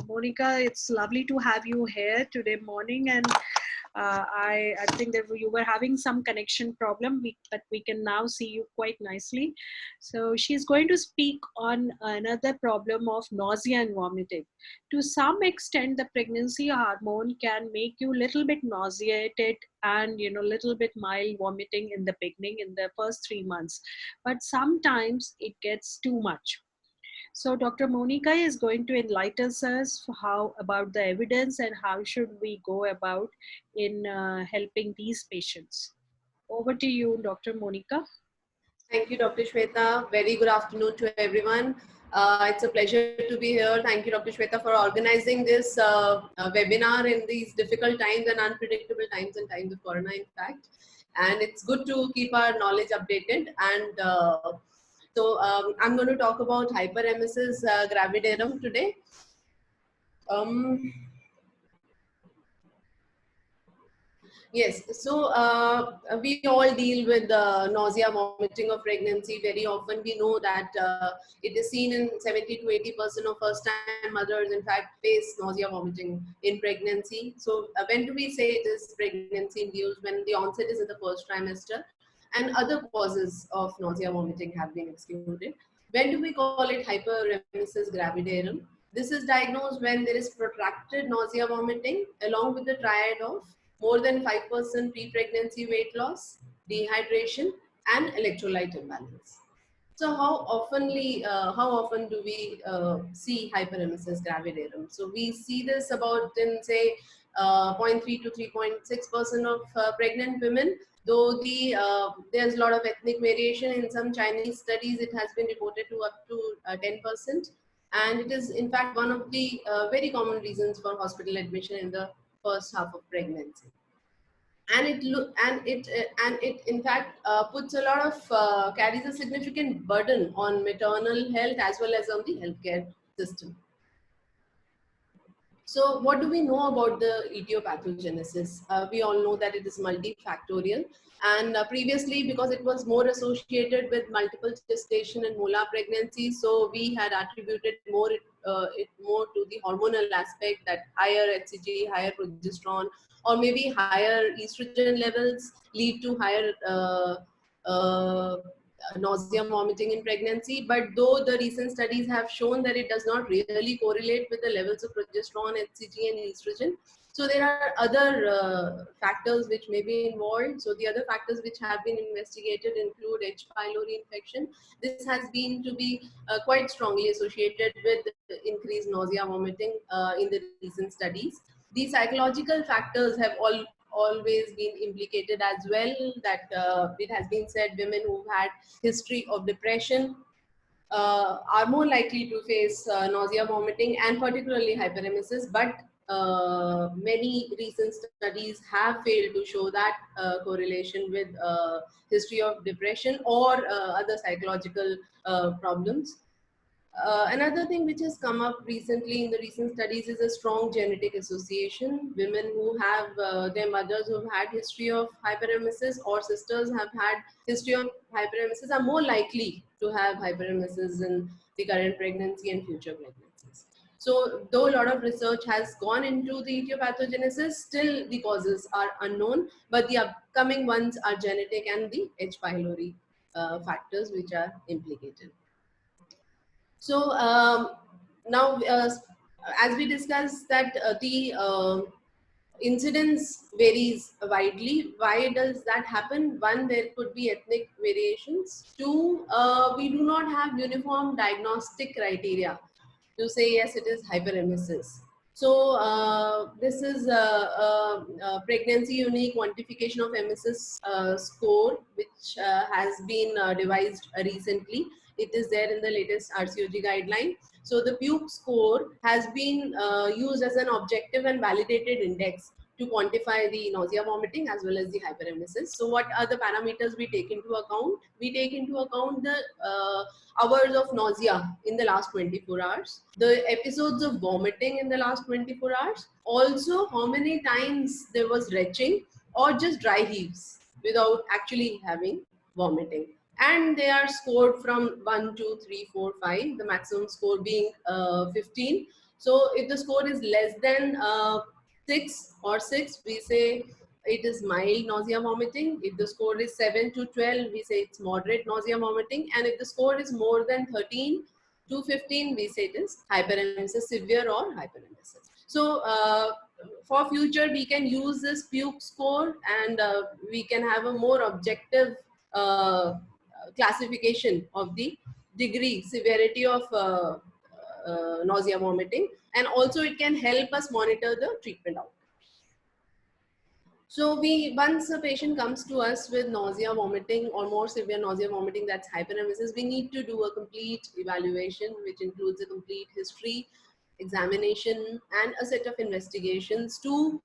Monica, it's lovely to have you here today morning, and I think that you were having some connection problem, but we can now see you quite nicely. So she's going to speak on another problem of nausea and vomiting. To some extent, the pregnancy hormone can make you a little bit nauseated and little bit mild vomiting in the beginning in the first 3 months, but sometimes it gets too much. So Dr. Monica is going to enlighten us for how about the evidence and how should we go about in helping these patients. Over to you, Dr. Monica. Thank you, Dr. Shweta. Very good afternoon to everyone. It's a pleasure to be here. Thank you, Dr. Shweta, for organizing this webinar in these difficult times and unpredictable times and times of Corona, in fact. And it's good to keep our knowledge updated. And I'm going to talk about hyperemesis gravidarum today. Yes, so we all deal with nausea, vomiting of pregnancy. Very often we know that it is seen in 70 to 80% of first-time mothers, in fact, face nausea, vomiting in pregnancy. So when do we say it is pregnancy-induced? When the onset is in the first trimester and other causes of nausea, vomiting have been excluded. When do we call it hyperemesis gravidarum? This is diagnosed when there is protracted nausea, vomiting along with the triad of more than 5% pre-pregnancy weight loss, dehydration, and electrolyte imbalance. So how often do we see hyperemesis gravidarum? So we see this about in say 0.3 to 3.6% of pregnant women. Though there's a lot of ethnic variation in some Chinese studies, it has been reported to up to 10%, and it is in fact one of the very common reasons for hospital admission in the first half of pregnancy. And it in fact puts a lot of carries a significant burden on maternal health as well as on the healthcare system. So what do we know about the etiopathogenesis? We all know that it is multifactorial, and previously, because it was more associated with multiple gestation and molar pregnancy, so we had attributed more to the hormonal aspect, that higher HCG, higher progesterone, or maybe higher estrogen levels lead to higher nausea, vomiting in pregnancy. But though the recent studies have shown that it does not really correlate with the levels of progesterone, HCG, and estrogen, so there are other factors which may be involved. So the other factors which have been investigated include H. pylori infection. This has been to be quite strongly associated with increased nausea, vomiting in the recent studies. These psychological factors have always been implicated as well, that it has been said women who've had history of depression are more likely to face nausea, vomiting, and particularly hyperemesis. But many recent studies have failed to show that correlation with history of depression or other psychological problems. Another thing which has come up recently in the recent studies is a strong genetic association. Women who have their mothers who have had history of hyperemesis or sisters have had history of hyperemesis are more likely to have hyperemesis in the current pregnancy and future pregnancies. So though a lot of research has gone into the etiopathogenesis, still the causes are unknown, but the upcoming ones are genetic and the H. pylori factors which are implicated. So now, as we discussed, that the incidence varies widely. Why does that happen? One, there could be ethnic variations. Two, we do not have uniform diagnostic criteria to say yes, it is hyperemesis. So this is a pregnancy unique quantification of emesis score, which has been devised recently. It is there in the latest RCOG guideline. So the PUBE score has been used as an objective and validated index to quantify the nausea, vomiting, as well as the hyperemesis. So what are the parameters we take into account? We take into account the hours of nausea in the last 24 hours, the episodes of vomiting in the last 24 hours, also how many times there was retching or just dry heaves without actually having vomiting. And they are scored from 1, 2, 3, 4, 5, the maximum score being 15. So if the score is less than 6 or 6, we say it is mild nausea vomiting. If the score is 7 to 12, we say it's moderate nausea vomiting. And if the score is more than 13 to 15, we say it is hyperemesis, severe or hyperemesis. So for future, we can use this puke score, and we can have a more objective classification of the degree severity of nausea vomiting, and also it can help us monitor the treatment outcome. So once a patient comes to us with nausea vomiting or more severe nausea vomiting, that's hyperemesis, we need to do a complete evaluation, which includes a complete history, examination, and a set of investigations to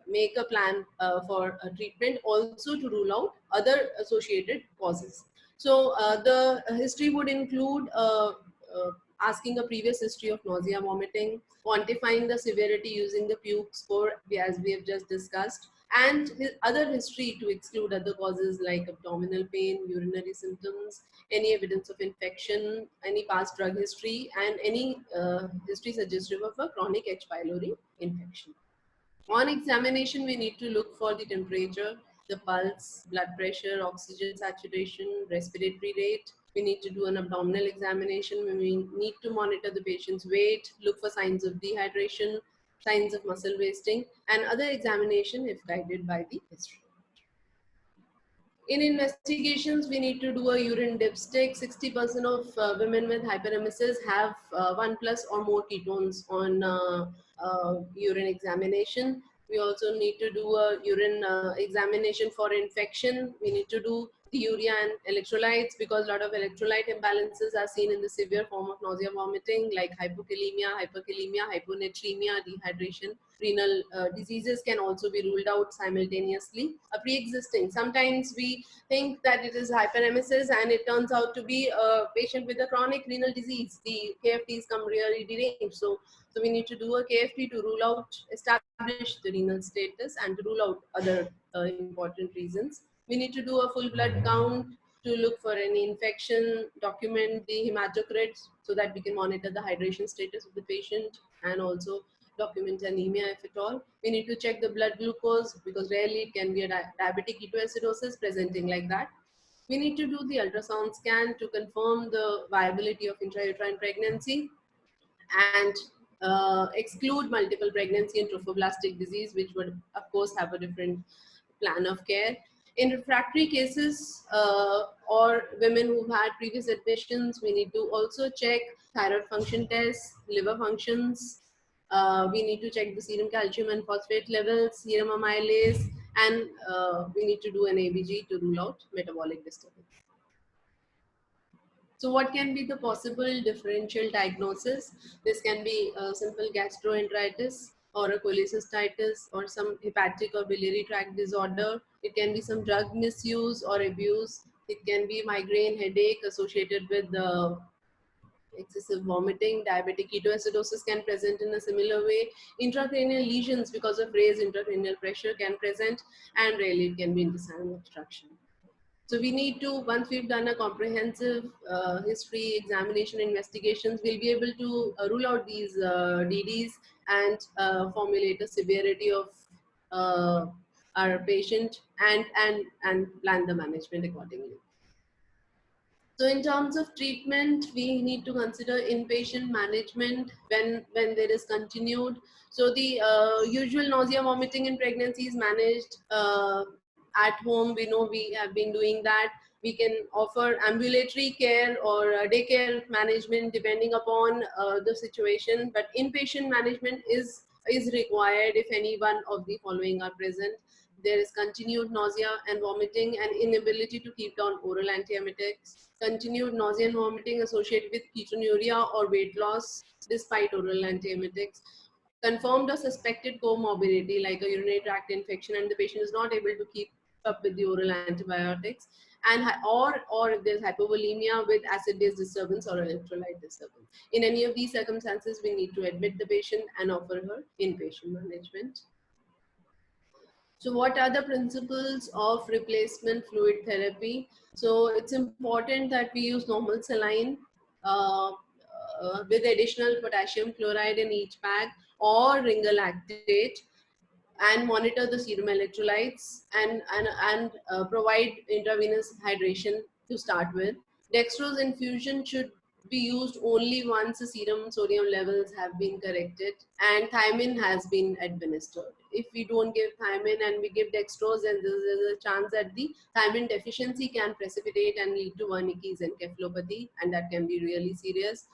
make a plan for a treatment, also to rule out other associated causes. So the history would include asking a previous history of nausea vomiting, quantifying the severity using the puke score as we have just discussed, and other history to exclude other causes like abdominal pain, urinary symptoms, any evidence of infection, any past drug history, and any history suggestive of a chronic H. pylori infection. On examination, we need to look for the temperature, the pulse, blood pressure, oxygen saturation, respiratory rate. We need to do an abdominal examination. We need to monitor the patient's weight, look for signs of dehydration, signs of muscle wasting, and other examination if guided by the history. In investigations, we need to do a urine dipstick. 60% of women with hyperemesis have 1+ or more ketones on urine examination. We also need to do a urine examination for infection. We need to do the urea and electrolytes, because a lot of electrolyte imbalances are seen in the severe form of nausea vomiting, like hypokalemia, hyperkalemia, hyponatremia, dehydration. Renal diseases can also be ruled out simultaneously. A pre-existing, sometimes we think that it is hyperemesis and it turns out to be a patient with a chronic renal disease. The KFTs come really deranged. So we need to do a KFT to rule out, establish the renal status and to rule out other important reasons. We need to do a full blood count to look for any infection, document the hematocrit so that we can monitor the hydration status of the patient, and also document anemia if at all. We need to check the blood glucose, because rarely it can be a diabetic ketoacidosis presenting like that. We need to do the ultrasound scan to confirm the viability of intrauterine pregnancy, and exclude multiple pregnancy and trophoblastic disease, which would of course have a different plan of care. In refractory cases or women who've had previous admissions, we need to also check thyroid function tests, liver functions. We need to check the serum calcium and phosphate levels, serum amylase, and we need to do an ABG to rule out metabolic disturbance. So what can be the possible differential diagnosis? This can be a simple gastroenteritis or a cholecystitis or some hepatic or biliary tract disorder. It can be some drug misuse or abuse. It can be migraine headache associated with excessive vomiting. Diabetic ketoacidosis can present in a similar way. Intracranial lesions because of raised intracranial pressure can present, and rarely it can be intestinal obstruction. So we need to, once we've done a comprehensive history, examination, investigations, we'll be able to rule out these DDs and formulate a severity of our patient and plan the management accordingly. So in terms of treatment, we need to consider inpatient management when there is continued. So the usual nausea, vomiting in pregnancy is managed at home. We know we have been doing that. We can offer ambulatory care or daycare management depending upon the situation, but inpatient management is required if any one of the following are present. There is continued nausea and vomiting and inability to keep down oral antiemetics, continued nausea and vomiting associated with ketonuria or weight loss despite oral antiemetics, confirmed or suspected comorbidity like a urinary tract infection and the patient is not able to keep up with the oral antibiotics, and or if there's hypovolemia with acid-base disturbance or electrolyte disturbance. In any of these circumstances, we need to admit the patient and offer her inpatient management. So what are the principles of replacement fluid therapy? So it's important that we use normal saline with additional potassium chloride in each pack or ringer lactate. and monitor the serum electrolytes and provide intravenous hydration to start with. Dextrose infusion should be used only once the serum sodium levels have been corrected and thiamine has been administered. If we don't give thiamine and we give dextrose, then there's a chance that the thiamine deficiency can precipitate and lead to Wernicke's encephalopathy, and that can be really serious.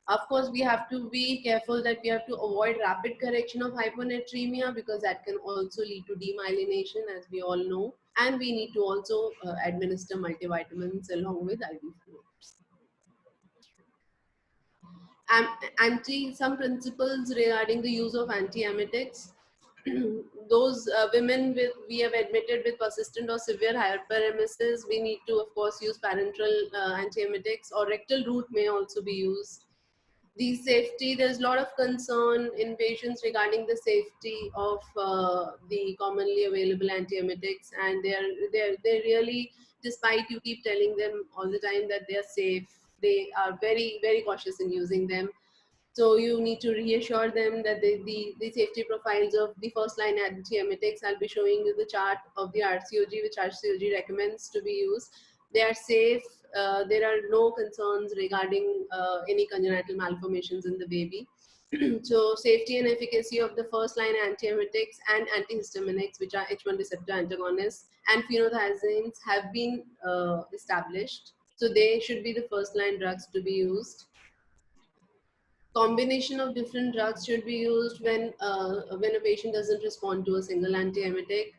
Of course, we have to be careful that we have to avoid rapid correction of hyponatremia, because that can also lead to demyelination, as we all know. And we need to also administer multivitamins along with IV fluids. Some principles regarding the use of antiemetics. Those women we have admitted with persistent or severe hyperemesis, we need to of course use parenteral antiemetics, or rectal route may also be used. The safety, there's a lot of concern in patients regarding the safety of the commonly available antiemetics, and they're really, despite you keep telling them all the time that they're safe, they are very, very cautious in using them. So you need to reassure them that the safety profiles of the first line antiemetics, I'll be showing you the chart of the RCOG, which RCOG recommends to be used. They are safe. There are no concerns regarding any congenital malformations in the baby. So safety and efficacy of the first line antiemetics and antihistaminics, which are H1 receptor antagonists, and phenothiazines have been established. So they should be the first line drugs to be used. Combination of different drugs should be used when a patient doesn't respond to a single antiemetic.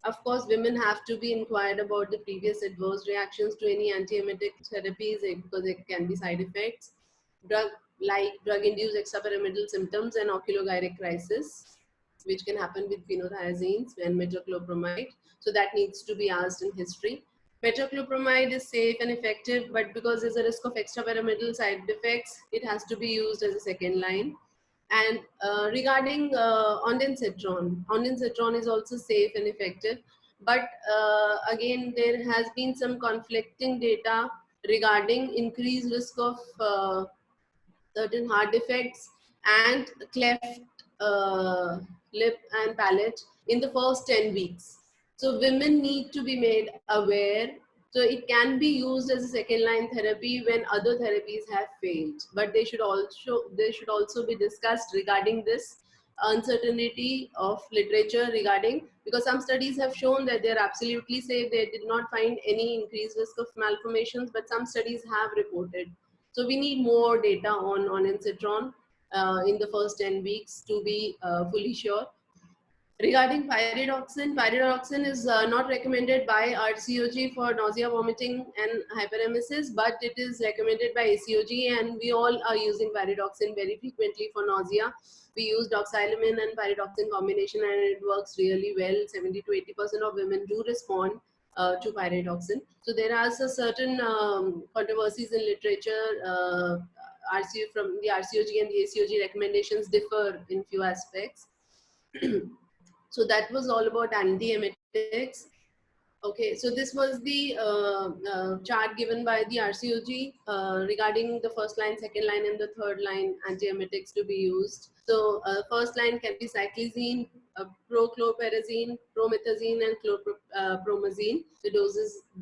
Of course, women have to be inquired about the previous adverse reactions to any antiemetic therapies, because there can be side effects. Drug-induced extrapyramidal symptoms and oculogyric crisis, which can happen with phenothiazines and metoclopramide. So that needs to be asked in history. Metoclopramide is safe and effective, but because there's a risk of extrapyramidal side effects, it has to be used as a second line. And regarding ondansetron is also safe and effective, but again, there has been some conflicting data regarding increased risk of certain heart defects and cleft lip and palate in the first 10 weeks. So women need to be made aware. So it can be used as a second line therapy when other therapies have failed, but they should also be discussed regarding this uncertainty of literature regarding, because some studies have shown that they're absolutely safe. They did not find any increased risk of malformations, but some studies have reported. So we need more data on ondansetron in the first 10 weeks to be fully sure. Regarding pyridoxine is not recommended by RCOG for nausea, vomiting, and hyperemesis, but it is recommended by ACOG, and we all are using pyridoxine very frequently for nausea. We use doxylamine and pyridoxine combination, and it works really well. 70 to 80% of women do respond to pyridoxine. So there are certain controversies in literature. From the RCOG and the ACOG recommendations differ in few aspects. So that was all about antiemetics. Okay, so this was the chart given by the RCOG regarding the first line, second line, and the third line antiemetics to be used. So first line can be cyclizine, prochlorperazine, promethazine, and chlorpromazine. The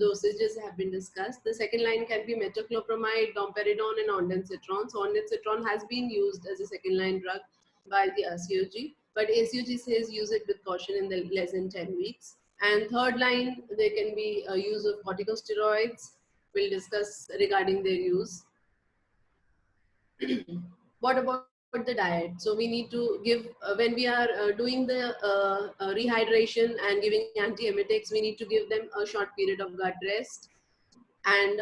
dosages have been discussed. The second line can be metoclopramide, domperidone, and ondansetron. So ondansetron has been used as a second line drug by the RCOG, but ACOG says use it with caution in the less than 10 weeks. And third line, there can be a use of corticosteroids. We'll discuss regarding their use. What about the diet? So we need to give, when we are doing the rehydration and giving antiemetics, we need to give them a short period of gut rest. And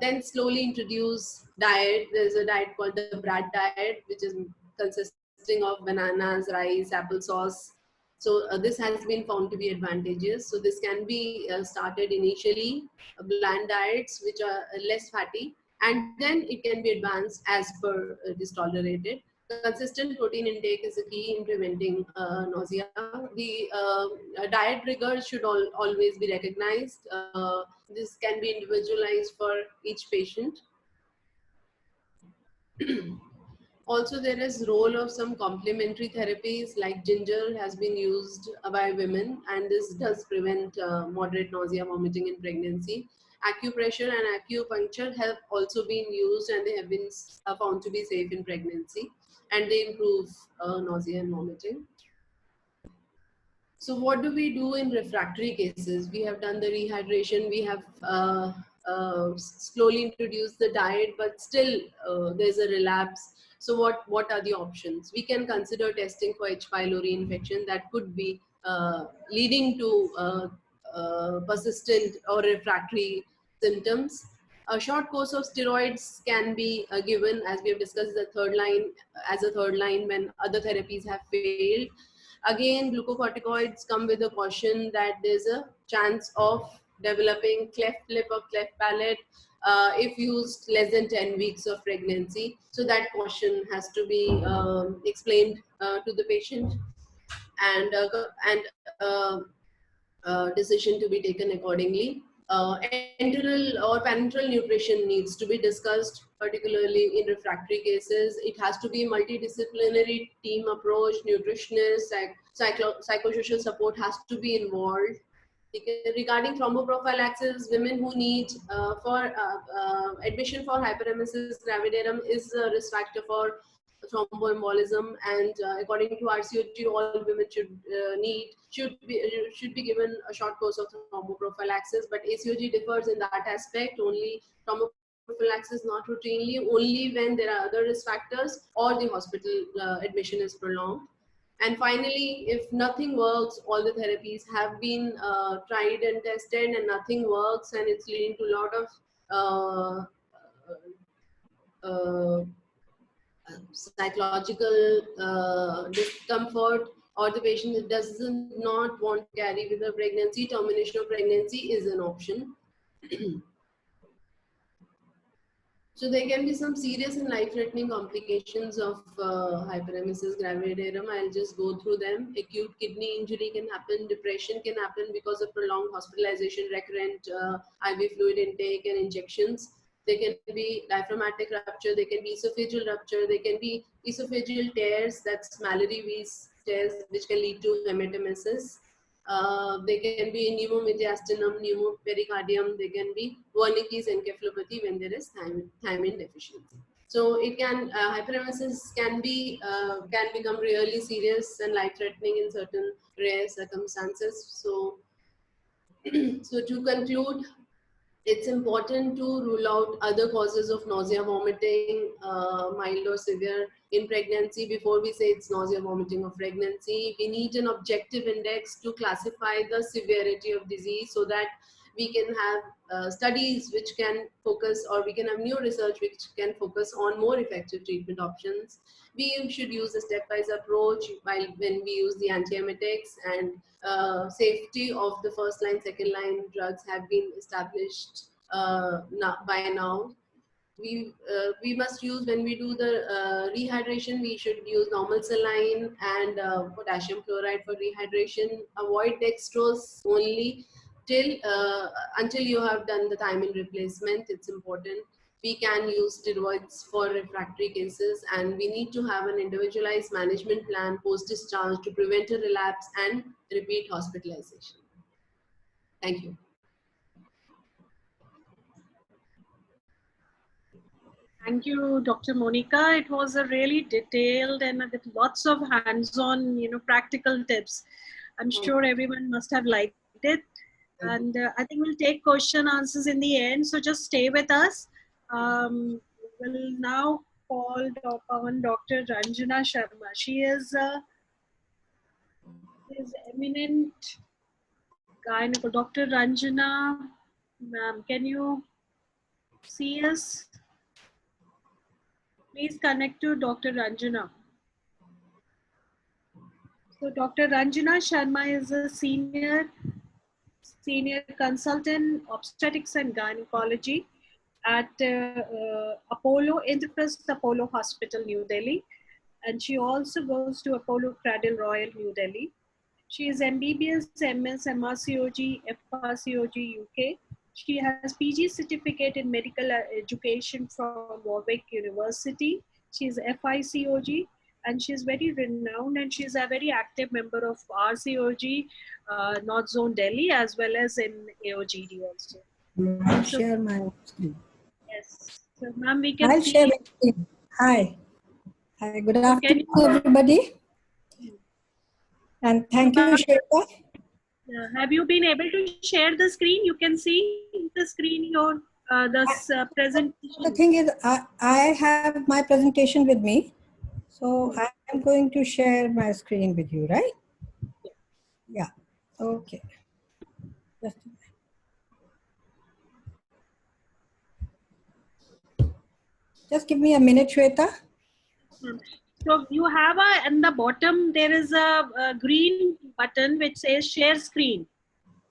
then slowly introduce diet. There's a diet called the BRAT diet, which is consisting of bananas, rice, applesauce. So this has been found to be advantageous. So this can be started initially, bland diets which are less fatty, and then it can be advanced as per it is tolerated. Consistent protein intake is a key in preventing nausea. The diet rigor should always be recognized. This can be individualized for each patient. Also, there is role of some complementary therapies like ginger has been used by women, and this does prevent moderate nausea, vomiting in pregnancy. Acupressure and acupuncture have also been used, and they have been found to be safe in pregnancy, and they improve nausea and vomiting. So what do we do in refractory cases? We have done the rehydration, we have slowly introduced the diet, but still there's a relapse. So what are the options? We can consider testing for H. pylori infection that could be leading to persistent or refractory symptoms. A short course of steroids can be given, as we have discussed, as a third line when other therapies have failed. Again, glucocorticoids come with a caution that there's a chance of developing cleft lip or cleft palate if used less than 10 weeks of pregnancy. So that caution has to be explained to the patient, and decision to be taken accordingly. Enteral or parenteral nutrition needs to be discussed, particularly in refractory cases. It has to be multidisciplinary team approach, nutritionists, psychosocial support has to be involved. Regarding thromboprophylaxis, women who need admission for hyperemesis gravidarum is a risk factor for thromboembolism, and according to RCOG, all women should be given a short course of thromboprophylaxis, but ACOG differs in that aspect. Only thromboprophylaxis not routinely, only when there are other risk factors or the hospital admission is prolonged. And finally, if nothing works, all the therapies have been tried and tested and nothing works, and it's leading to a lot of psychological discomfort, or the patient does not want to carry with the pregnancy, termination of pregnancy is an option. So there can be some serious and life-threatening complications of hyperemesis gravidarum. I'll just go through them. Acute kidney injury can happen, depression can happen because of prolonged hospitalization, recurrent IV fluid intake and injections. There can be diaphragmatic rupture, there can be esophageal rupture, there can be esophageal tears, that's Mallory-Weiss tears, which can lead to hematemesis. There can be pneumomediastinum, pneumopericardium, there can be Wernicke's encephalopathy when there is thiamine deficiency. So it can, hyperemesis can become really serious and life-threatening in certain rare circumstances. So, so to conclude, it's important to rule out other causes of nausea, vomiting, mild or severe in pregnancy before we say it's nausea, vomiting of pregnancy. We need an objective index to classify the severity of disease so that we can have studies which can focus, or we can have new research which can focus on more effective treatment options. We should use a stepwise approach when we use the antiemetics, and safety of the first line, second line drugs have been established by now. We must use, when we do the rehydration, we should use normal saline and potassium chloride for rehydration. Avoid dextrose only until you have done the thiamine replacement. It's important. We can use steroids for refractory cases, and we need to have an individualized management plan post-discharge to prevent a relapse and repeat hospitalization. Thank you. Thank you, Dr. Monica. It was a really detailed and with lots of hands-on, practical tips. I'm sure everyone must have liked it. And I think we'll take question answers in the end. So just stay with us. We'll now call upon Dr. Ranjana Sharma. She is eminent gynecologist. Dr. Ranjana, ma'am, can you see us? Please connect to Dr. Ranjana. So Dr. Ranjana Sharma is a senior consultant obstetrics and gynecology at Apollo Indraprastha Apollo Hospital, New Delhi, and she also goes to Apollo Cradle Royal, New Delhi. She is MBBS, MS, MRCOG, FRCOG UK. She has PG certificate in medical education from Warwick University. She's FICOG, and she's very renowned, and she's a very active member of RCOG, North Zone Delhi, as well as in AOGD also. I'll So, share my screen. yes. So, ma'am, we can I'll see. share my screen. Hi. Hi, good So can afternoon, you, everybody. And thank you, ma'am, Shweta. have you been able to share the screen? You can see the screen, your The presentation. thing is, I have my presentation with me. So I'm going to share my screen with you, right? Yeah. Okay. Just a minute. Just give me a minute, Shweta. So you have in the bottom, there is a green button which says share screen.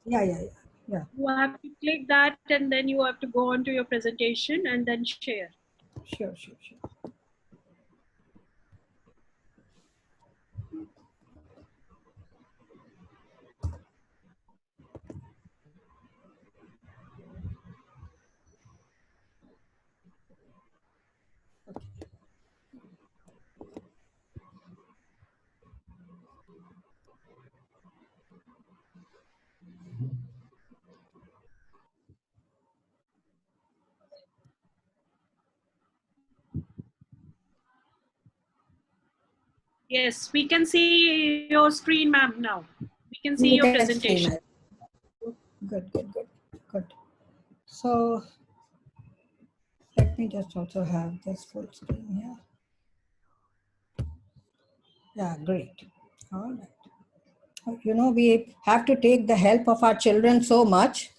Yeah. You have to click that, and then you have to go on to your presentation and then share. Sure. Yes, we can see your screen, ma'am, now. We can see You your can see presentation. my. Good. So let me just also have this full screen here. Yeah, great. All right. You know, we have to take the help of our children so much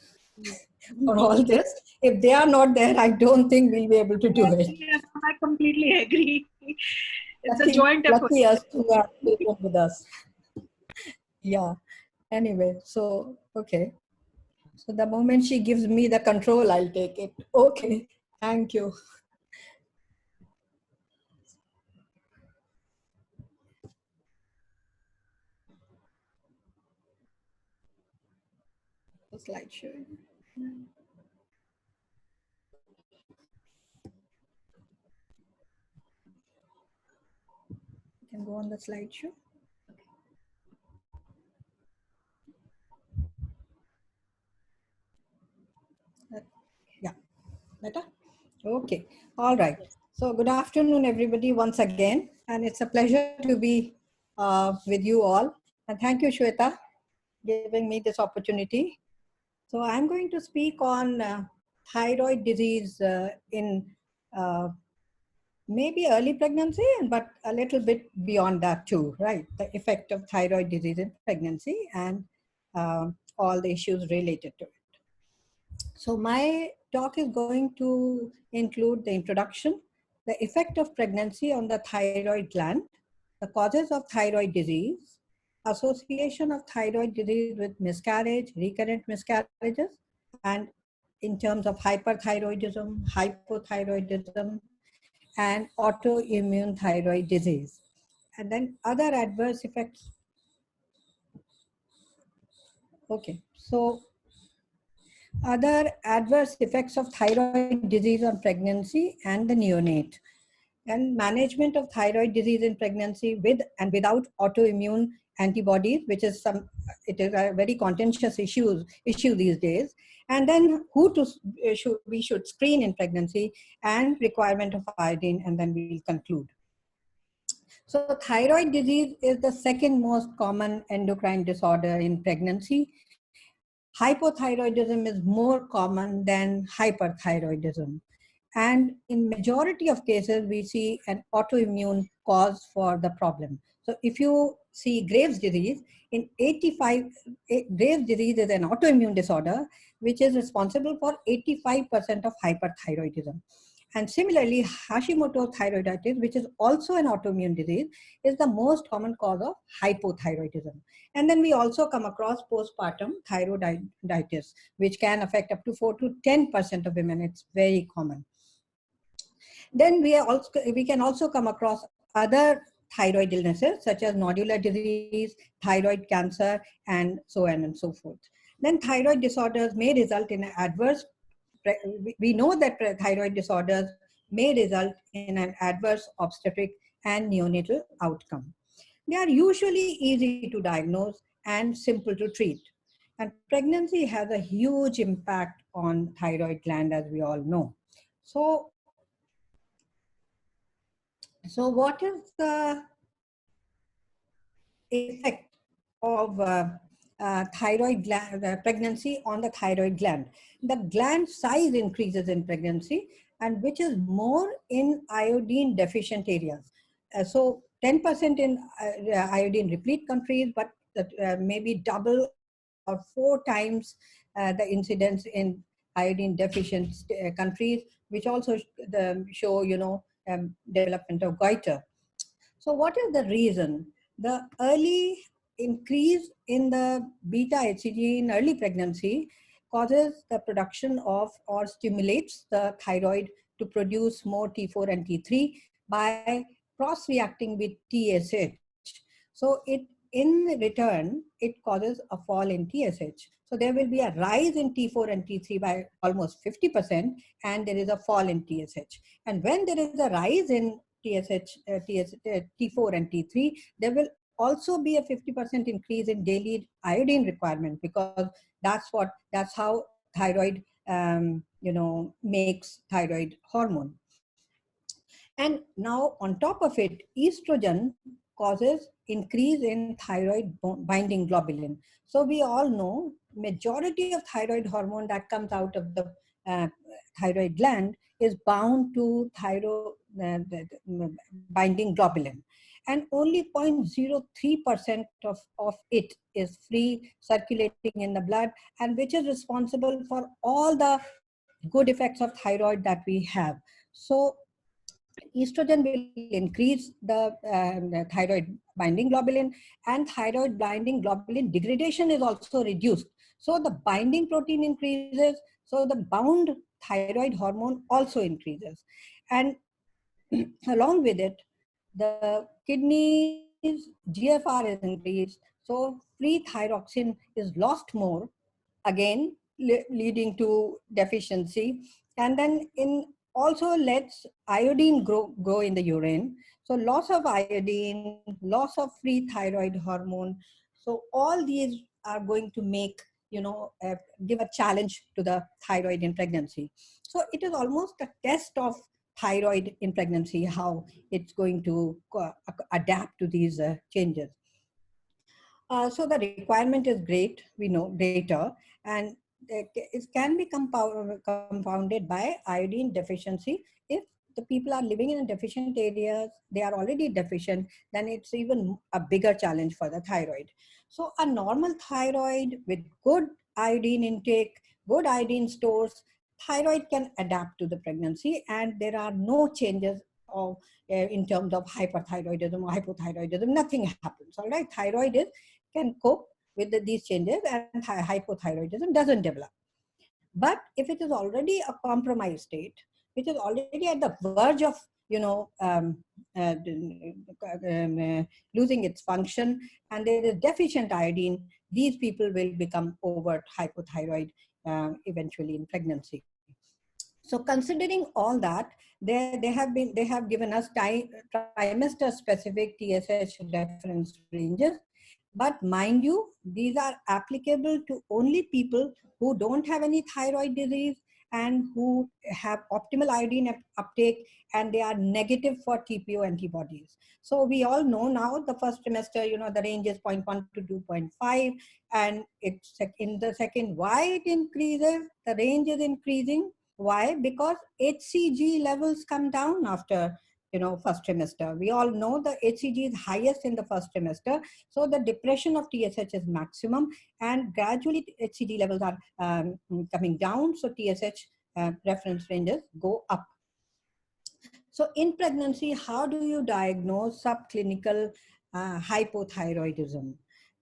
for all this. If they are not there, I don't think we'll be able to do it. Yeah, I completely agree. It's a joint effort. Lucky us to have children with us. Yeah. Anyway, so, okay. So the moment she gives me the control, I'll take it. Okay. Thank you. Slideshow. You can go on the slideshow. Yeah, better? Okay, all right. So good afternoon, everybody, once again. And it's a pleasure to be with you all. And thank you, Shweta, giving me this opportunity. So I'm going to speak on thyroid disease in maybe early pregnancy, but a little bit beyond that too, right? The effect of thyroid disease in pregnancy and all the issues related to it. So my talk is going to include the introduction, the effect of pregnancy on the thyroid gland, the causes of thyroid disease, association of thyroid disease with miscarriage, recurrent miscarriages, and in terms of hyperthyroidism, hypothyroidism, and autoimmune thyroid disease. And then other adverse effects. Okay, so other adverse effects of thyroid disease on pregnancy and the neonate, and management of thyroid disease in pregnancy with and without autoimmune antibodies, which is it is a very contentious issue these days. And then we should screen in pregnancy and requirement of iodine, and then we'll conclude. So thyroid disease is the second most common endocrine disorder in pregnancy. Hypothyroidism is more common than hyperthyroidism. And in majority of cases, we see an autoimmune cause for the problem. So if you see Graves' disease, in 85, Graves' disease is an autoimmune disorder, which is responsible for 85% of hyperthyroidism. And similarly, Hashimoto thyroiditis, which is also an autoimmune disease, is the most common cause of hypothyroidism. And then we also come across postpartum thyroiditis, which can affect up to 4 to 10% of women. It's very common. Then we can also come across other thyroid illnesses such as nodular disease, thyroid cancer, and so on and so forth. Then thyroid disorders may result in adverse. We know that thyroid disorders may result in an adverse obstetric and neonatal outcome. They are usually easy to diagnose and simple to treat. And pregnancy has a huge impact on thyroid gland, as we all know. So what is the effect of thyroid gland, pregnancy on the thyroid gland? The gland size increases in pregnancy, and which is more in iodine deficient areas. So 10% in iodine replete countries, but maybe double or 4 times the incidence in iodine deficient countries, which also show, development of goiter. So what is the reason? The early increase in the beta HCG in early pregnancy causes the production of, or stimulates the thyroid to produce more T4 and T3 by cross-reacting with TSH. So in return, it causes a fall in TSH. So there will be a rise in T4 and T3 by almost 50%, and there is a fall in TSH. And when there is a rise in T4 and T3, there will also be a 50% increase in daily iodine requirement, because that's how thyroid makes thyroid hormone. And now on top of it, estrogen causes increase in thyroid binding globulin. So we all know majority of thyroid hormone that comes out of the thyroid gland is bound to thyroid binding globulin, and only 0.03% of it is free circulating in the blood, and which is responsible for all the good effects of thyroid that we have. So estrogen will increase the thyroid binding globulin, and thyroid binding globulin degradation is also reduced. So the binding protein increases, so the bound thyroid hormone also increases. And along with it, the kidneys GFR is increased, so free thyroxine is lost more, again leading to deficiency. And then also lets iodine grow in the urine. So loss of iodine, loss of free thyroid hormone. So all these are going to make, give a challenge to the thyroid in pregnancy. So it is almost a test of thyroid in pregnancy, how it's going to adapt to these changes. So the requirement is greater, and it can be compounded by iodine deficiency. If the people are living in deficient areas, they are already deficient, then it's even a bigger challenge for the thyroid. So a normal thyroid with good iodine intake, good iodine stores, thyroid can adapt to the pregnancy, and there are no changes of in terms of hyperthyroidism or hypothyroidism. Nothing happens. All right, thyroid can cope with these changes, and hypothyroidism doesn't develop. But if it is already a compromised state, which is already at the verge of losing its function, and there is deficient iodine, these people will become overt hypothyroid eventually in pregnancy. So considering all that, they have given us trimester specific TSH reference ranges. But mind you, these are applicable to only people who don't have any thyroid disease and who have optimal iodine uptake, and they are negative for TPO antibodies. So we all know now the first trimester, the range is 0.1 to 2.5, and it's in the second. Why it increases? The range is increasing. Why? Because HCG levels come down after first trimester. We all know the HCG is highest in the first trimester, so the depression of TSH is maximum, and gradually HCG levels are coming down, so TSH reference ranges go up. So in pregnancy, how do you diagnose subclinical hypothyroidism?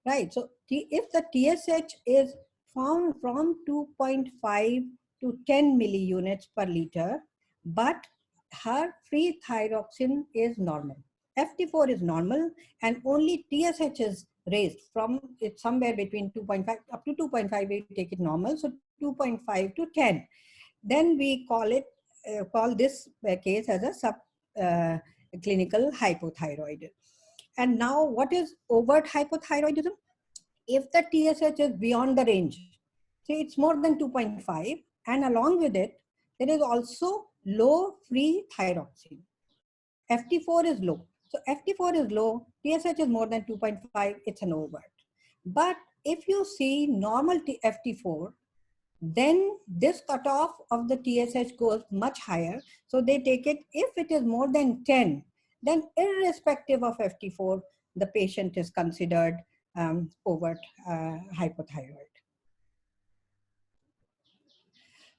Right. So if the TSH is found from 2.5 to 10 milliunits per liter, but her free thyroxine is normal, FT4 is normal, and only TSH is raised from it's somewhere between 2.5 up to 2.5, we take it normal, so 2.5 to 10. Then we call it call this case as a subclinical hypothyroid. And now, what is overt hypothyroidism? If the TSH is beyond the range, say it's more than 2.5, and along with it, there is also low free thyroxine. FT4 is low. So FT4 is low, TSH is more than 2.5, it's an overt. But if you see normal FT4, then this cutoff of the TSH goes much higher. So they take it, if it is more than 10, then irrespective of FT4, the patient is considered overt hypothyroid.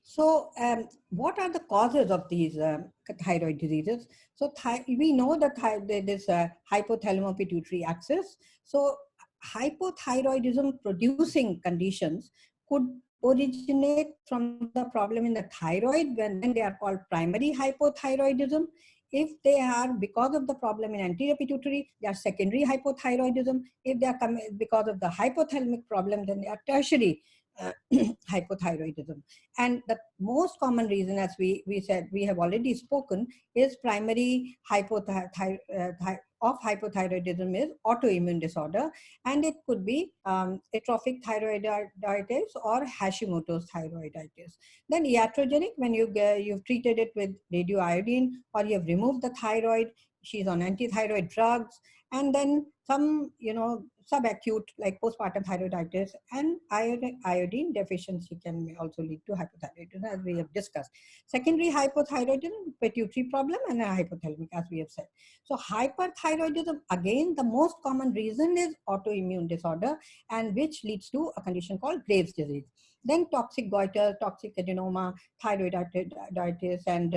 So what are the causes of these thyroid diseases? So we know that there is a hypothalamo-pituitary axis. So hypothyroidism producing conditions could originate from the problem in the thyroid when they are called primary hypothyroidism. If they are because of the problem in anterior pituitary, they are secondary hypothyroidism. If they are because of the hypothalamic problem, then they are tertiary hypothyroidism. And the most common reason, as we said, we have already spoken, is primary hypothyroidism is autoimmune disorder, and it could be atrophic thyroiditis or Hashimoto's thyroiditis. Then iatrogenic, when you've treated it with radioiodine or you have removed the thyroid, she's on antithyroid drugs, and then some, subacute like postpartum thyroiditis and iodine deficiency can also lead to hypothyroidism, as we have discussed. Secondary hypothyroidism, pituitary problem, and a hypothalamic, as we have said. So hyperthyroidism, again, the most common reason is autoimmune disorder, and which leads to a condition called Graves' disease. Then toxic goiter, toxic adenoma, thyroiditis, and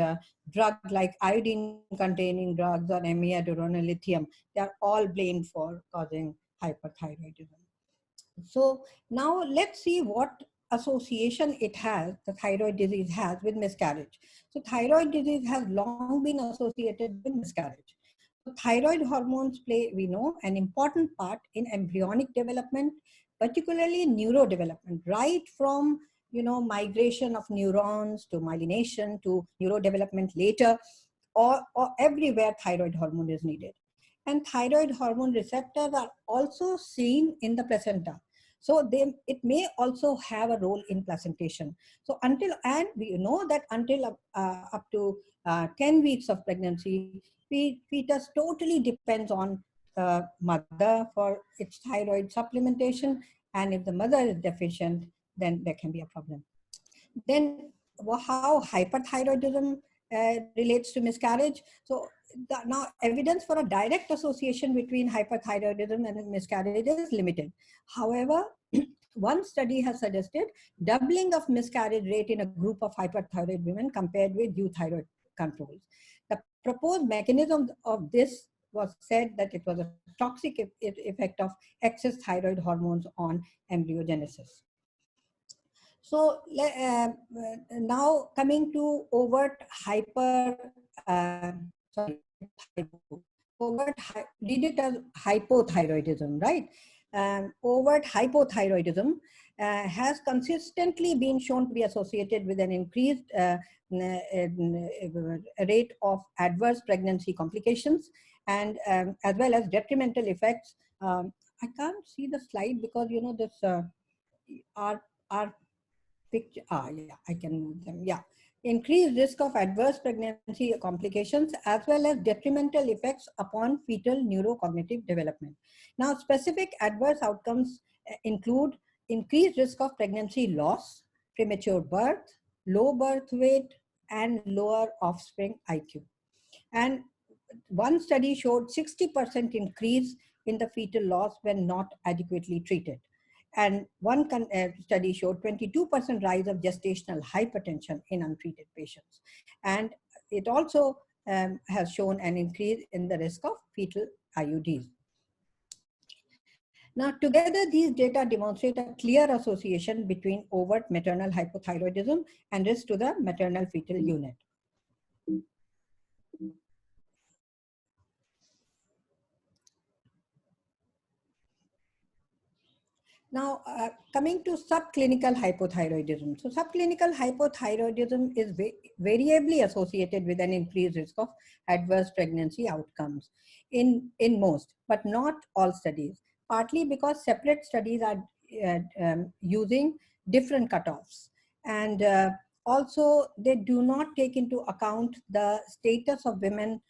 drug like iodine-containing drugs or amiodarone lithium, they are all blamed for causing hyperthyroidism. So now let's see what association it has, the thyroid disease has with miscarriage. So thyroid disease has long been associated with miscarriage. So thyroid hormones play, we know, an important part in embryonic development, particularly in neurodevelopment, right from migration of neurons to myelination to neurodevelopment later, or everywhere thyroid hormone is needed. And thyroid hormone receptors are also seen in the placenta. So it may also have a role in placentation. So and we know that until up to 10 weeks of pregnancy, fetus totally depends on the mother for its thyroid supplementation. And if the mother is deficient, then there can be a problem. Then how hyperthyroidism relates to miscarriage. So now evidence for a direct association between hyperthyroidism and miscarriage is limited. However, one study has suggested doubling of miscarriage rate in a group of hyperthyroid women compared with euthyroid controls. The proposed mechanism of this was said that it was a toxic effect of excess thyroid hormones on embryogenesis. So now coming to overt read it as hypothyroidism, right? Overt hypothyroidism has consistently been shown to be associated with an increased rate of adverse pregnancy complications, and as well as detrimental effects. I can't see the slide because this our picture. Yeah, I can move them. Yeah. Increased risk of adverse pregnancy complications as well as detrimental effects upon fetal neurocognitive development. Now, specific adverse outcomes include increased risk of pregnancy loss, premature birth, low birth weight, and lower offspring IQ. And one study showed 60% increase in the fetal loss when not adequately treated. And one study showed 22% rise of gestational hypertension in untreated patients. And it also has shown an increase in the risk of fetal IUDs. Now, together, these data demonstrate a clear association between overt maternal hypothyroidism and risk to the maternal fetal unit. Now, coming to subclinical hypothyroidism. So subclinical hypothyroidism is variably associated with an increased risk of adverse pregnancy outcomes in most, but not all studies, partly because separate studies are using different cutoffs. And also, they do not take into account the status of women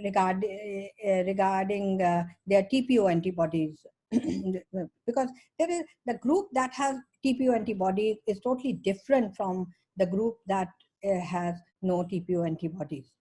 regarding their TPO antibodies. Because there is the group that has TPO antibodies is totally different from the group that has no TPO antibodies.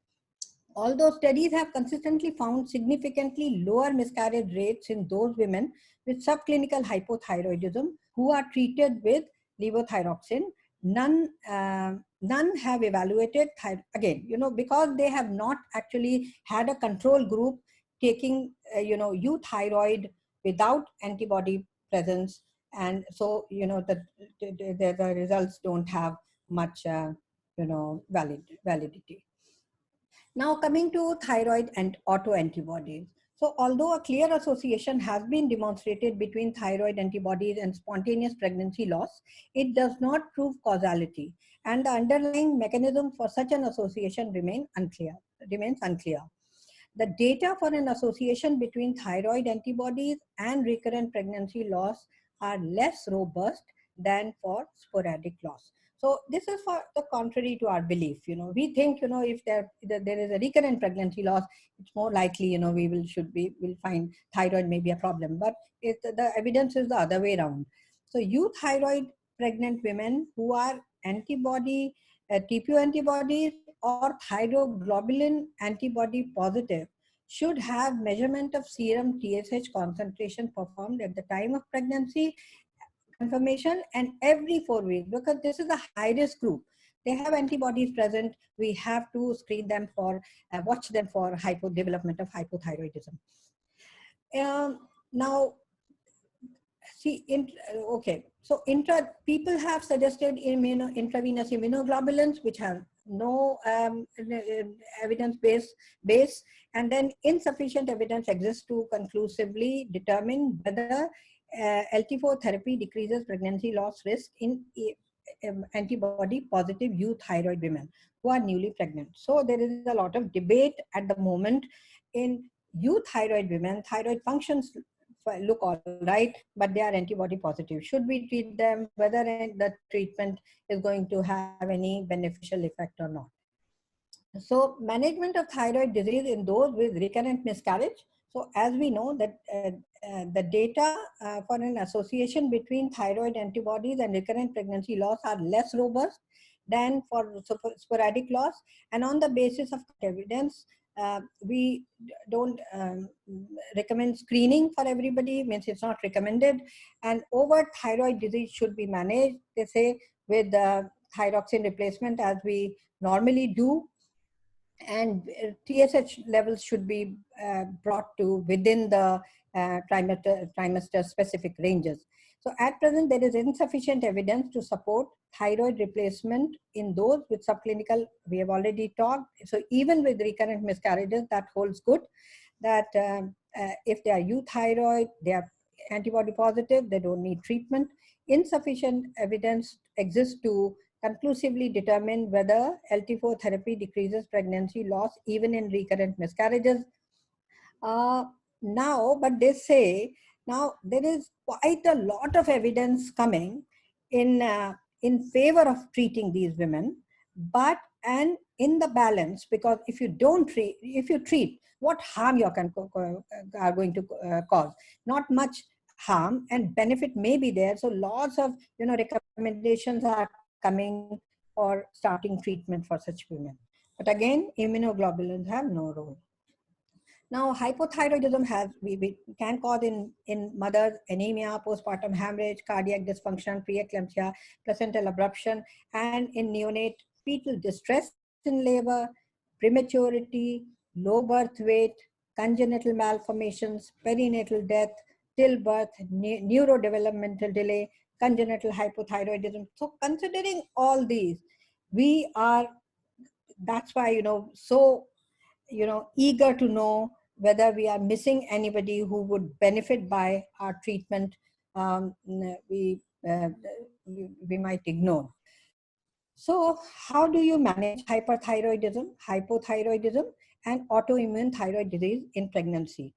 Although studies have consistently found significantly lower miscarriage rates in those women with subclinical hypothyroidism who are treated with levothyroxine, none have evaluated again, because they have not actually had a control group taking euthyroid without antibody presence, and so the results don't have much validity. Now coming to thyroid and autoantibodies. So although a clear association has been demonstrated between thyroid antibodies and spontaneous pregnancy loss, it does not prove causality, and the underlying mechanism for such an association remains unclear. The data for an association between thyroid antibodies and recurrent pregnancy loss are less robust than for sporadic loss. So this is for the contrary to our belief. We think, if there is a recurrent pregnancy loss, it's more likely, we'll find thyroid may be a problem. But the evidence is the other way around. So euthyroid pregnant women who are antibody, TPO antibodies or thyroglobulin antibody positive should have measurement of serum TSH concentration performed at the time of pregnancy confirmation and every 4 weeks, because this is a high risk group. They have antibodies present. We have to screen them for, watch them for development of hypothyroidism. Now, see, so people have suggested intravenous immunoglobulins, which have no evidence base, and then insufficient evidence exists to conclusively determine whether LT4 therapy decreases pregnancy loss risk in antibody positive euthyroid women who are newly pregnant. So there is a lot of debate at the moment. In euthyroid women, thyroid functions look all right, but they are antibody positive. Should we treat them? Whether the treatment is going to have any beneficial effect or not. So management of thyroid disease in those with recurrent miscarriage. So as we know that the data for an association between thyroid antibodies and recurrent pregnancy loss are less robust than for sporadic loss. And on the basis of evidence, we don't recommend screening for everybody, means it's not recommended. And overt thyroid disease should be managed, they say, with thyroxine replacement as we normally do. And TSH levels should be brought to within the trimester specific ranges. So at present, there is insufficient evidence to support thyroid replacement in those with subclinical. We have already talked. So even with recurrent miscarriages, that holds good, that if they are euthyroid, they are antibody positive, they don't need treatment. Insufficient evidence exists to conclusively determine whether LT4 therapy decreases pregnancy loss even in recurrent miscarriages. Now, but they say, now there is quite a lot of evidence coming in favor of treating these women, but and in the balance, because if you don't treat, if you treat, what harm you are going to cause? Not much harm, and benefit may be there. So lots of recommendations are coming for starting treatment for such women. But again, immunoglobulins have no role. Now, hypothyroidism has, we can cause in mothers anemia, postpartum hemorrhage, cardiac dysfunction, preeclampsia, placental abruption, and in neonate fetal distress in labor, prematurity, low birth weight, congenital malformations, perinatal death, stillbirth, neurodevelopmental delay, congenital hypothyroidism. So considering all these, we are, that's why, so, eager to know whether we are missing anybody who would benefit by our treatment we, we might ignore. So how do you manage hyperthyroidism, hypothyroidism, and autoimmune thyroid disease in pregnancy?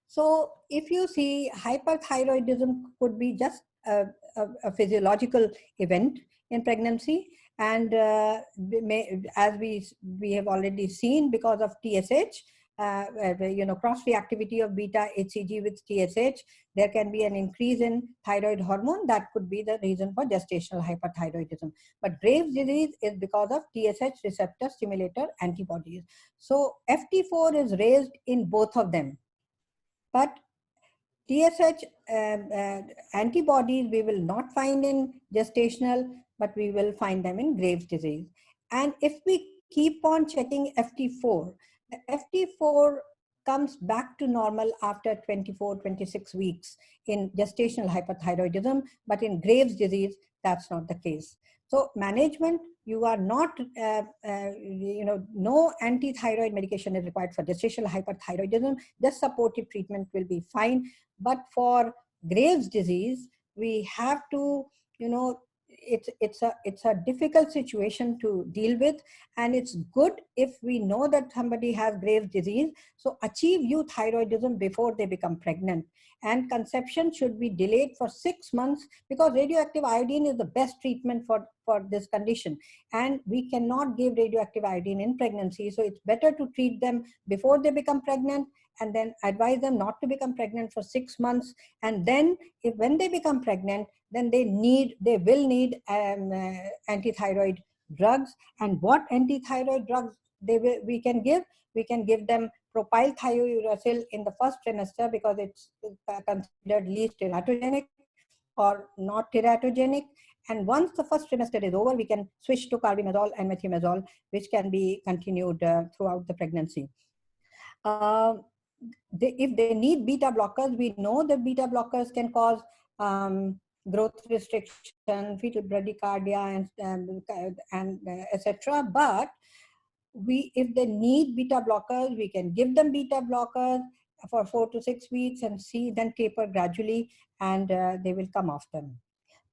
So if you see, hyperthyroidism could be just a physiological event in pregnancy, and as we have already seen, because of TSH, cross reactivity of beta HCG with TSH, there can be an increase in thyroid hormone that could be the reason for gestational hyperthyroidism. But Graves' disease is because of TSH receptor stimulator antibodies. So FT4 is raised in both of them. But TSH antibodies we will not find in gestational, but we will find them in Graves' disease. And if we keep on checking FT4, the FT4 comes back to normal after 24, 26 weeks in gestational hyperthyroidism, but in Graves' disease, that's not the case. So management, you are not, no anti-thyroid medication is required for gestational hyperthyroidism. Just supportive treatment will be fine. But for Graves' disease, we have to, it's a difficult situation to deal with, and it's good if we know that somebody has Graves' disease. So achieve euthyroidism before they become pregnant. And conception should be delayed for 6 months, because radioactive iodine is the best treatment for this condition. And we cannot give radioactive iodine in pregnancy. So it's better to treat them before they become pregnant, and then advise them not to become pregnant for 6 months. And then when they become pregnant, then they will need antithyroid drugs. And what antithyroid drugs we can give? We can give them propylthiouracil in the first trimester, because it's considered least teratogenic or not teratogenic. And once the first trimester is over, we can switch to carbimazole and methimazole, which can be continued throughout the pregnancy. If they need beta blockers, we know that beta blockers can cause growth restriction, fetal bradycardia, and etc. But if they need beta blockers, we can give them beta blockers for 4 to 6 weeks and see them taper gradually, and they will come off them.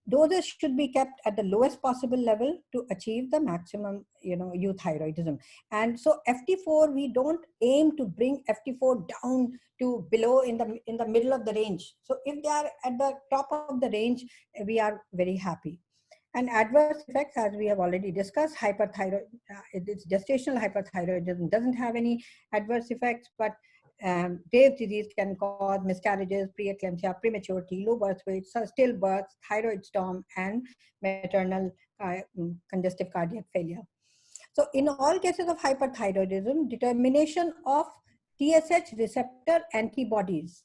Doses should be kept at the lowest possible level to achieve the maximum, euthyroidism. And so FT4, we don't aim to bring FT4 down to below in the middle of the range. So if they are at the top of the range, we are very happy. And adverse effects, as we have already discussed, hyperthyroid, it's gestational hyperthyroidism doesn't have any adverse effects, but Graves' disease can cause miscarriages, preeclampsia, prematurity, low birth weight, stillbirth, thyroid storm, and maternal congestive cardiac failure. So in all cases of hyperthyroidism, determination of TSH receptor antibodies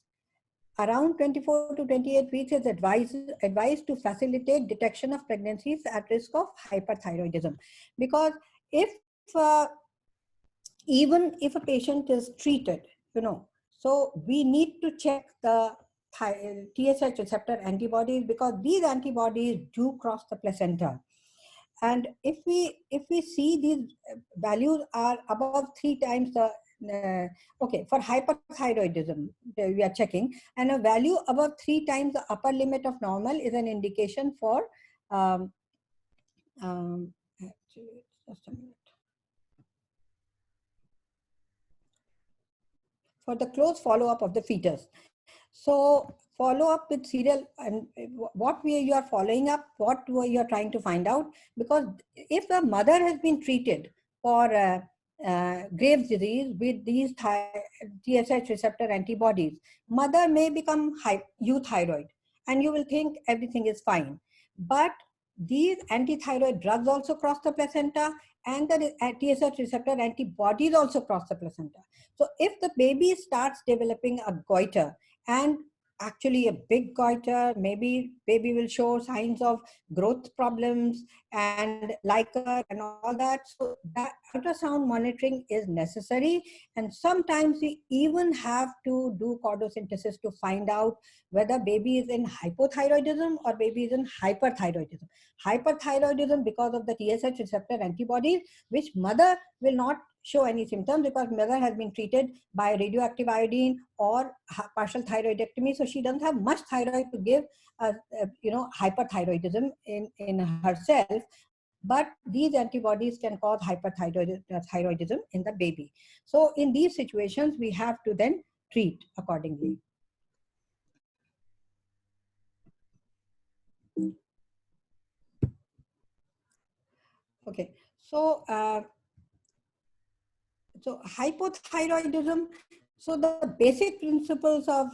around 24 to 28 weeks is advised to facilitate detection of pregnancies at risk of hyperthyroidism. Because even if a patient is treated, so we need to check the TSH receptor antibodies, because these antibodies do cross the placenta. And if we see these values are above 3 times the for hyperthyroidism, we are checking, and a value above 3 times the upper limit of normal is an indication for actually, just a minute. For the close follow-up of the fetus. So follow up with serial, and what way you are following up, what way you are trying to find out, because if the mother has been treated for Graves' disease with these TSH receptor antibodies, mother may become euthyroid, and you will think everything is fine. But these antithyroid drugs also cross the placenta, and the TSH receptor antibodies also cross the placenta. So if the baby starts developing a goiter, and actually a big goiter, maybe baby will show signs of growth problems and liquor and all that. So that ultrasound monitoring is necessary. And sometimes we even have to do chordosynthesis to find out whether baby is in hypothyroidism or baby is in hyperthyroidism. Hyperthyroidism because of the TSH receptor antibodies, which mother will not show any symptoms because mother has been treated by radioactive iodine or partial thyroidectomy. So she doesn't have much thyroid to give, hyperthyroidism in herself. But these antibodies can cause hyperthyroidism in the baby. So in these situations, we have to then treat accordingly. Okay, so hypothyroidism. So the basic principles of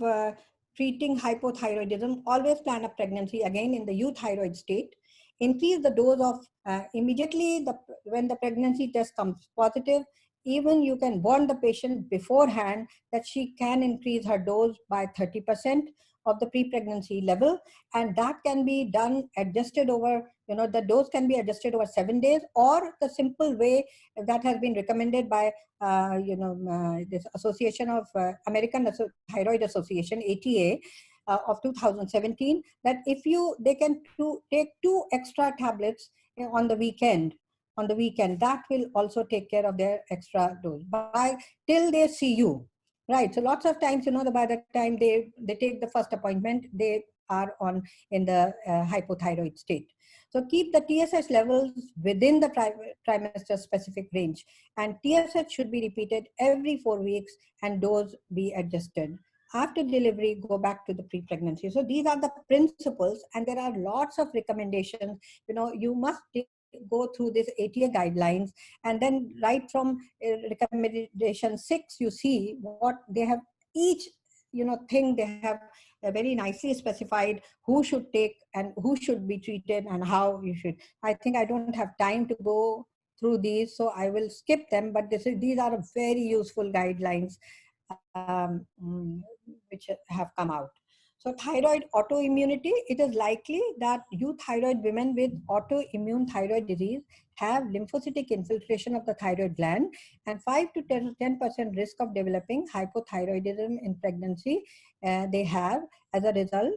treating hypothyroidism: always plan a pregnancy again in the euthyroid state. Increase the dose of immediately when the pregnancy test comes positive. Even you can warn the patient beforehand that she can increase her dose by 30% of the pre-pregnancy level, and that can be done adjusted over, the dose can be adjusted over 7 days, or the simple way that has been recommended by this Association of American Thyroid Association, ATA, of 2017, that if they can take 2 extra tablets on the weekend, that will also take care of their extra dose till they see you. Right. So lots of times, by the time they take the first appointment, they are in the hypothyroid state. So keep the TSH levels within the trimester specific range, and TSH should be repeated every 4 weeks and dose be adjusted. After delivery, go back to the pre-pregnancy. So these are the principles, and there are lots of recommendations. You must go through this ATA guidelines, and then right from recommendation 6, you see what they have, each thing they have very nicely specified who should take and who should be treated and how you should. I think I don't have time to go through these, so I will skip them, but these are very useful guidelines which have come out. So thyroid autoimmunity, it is likely that euthyroid women with autoimmune thyroid disease have lymphocytic infiltration of the thyroid gland, and 5 to 10% risk of developing hypothyroidism in pregnancy they have as a result,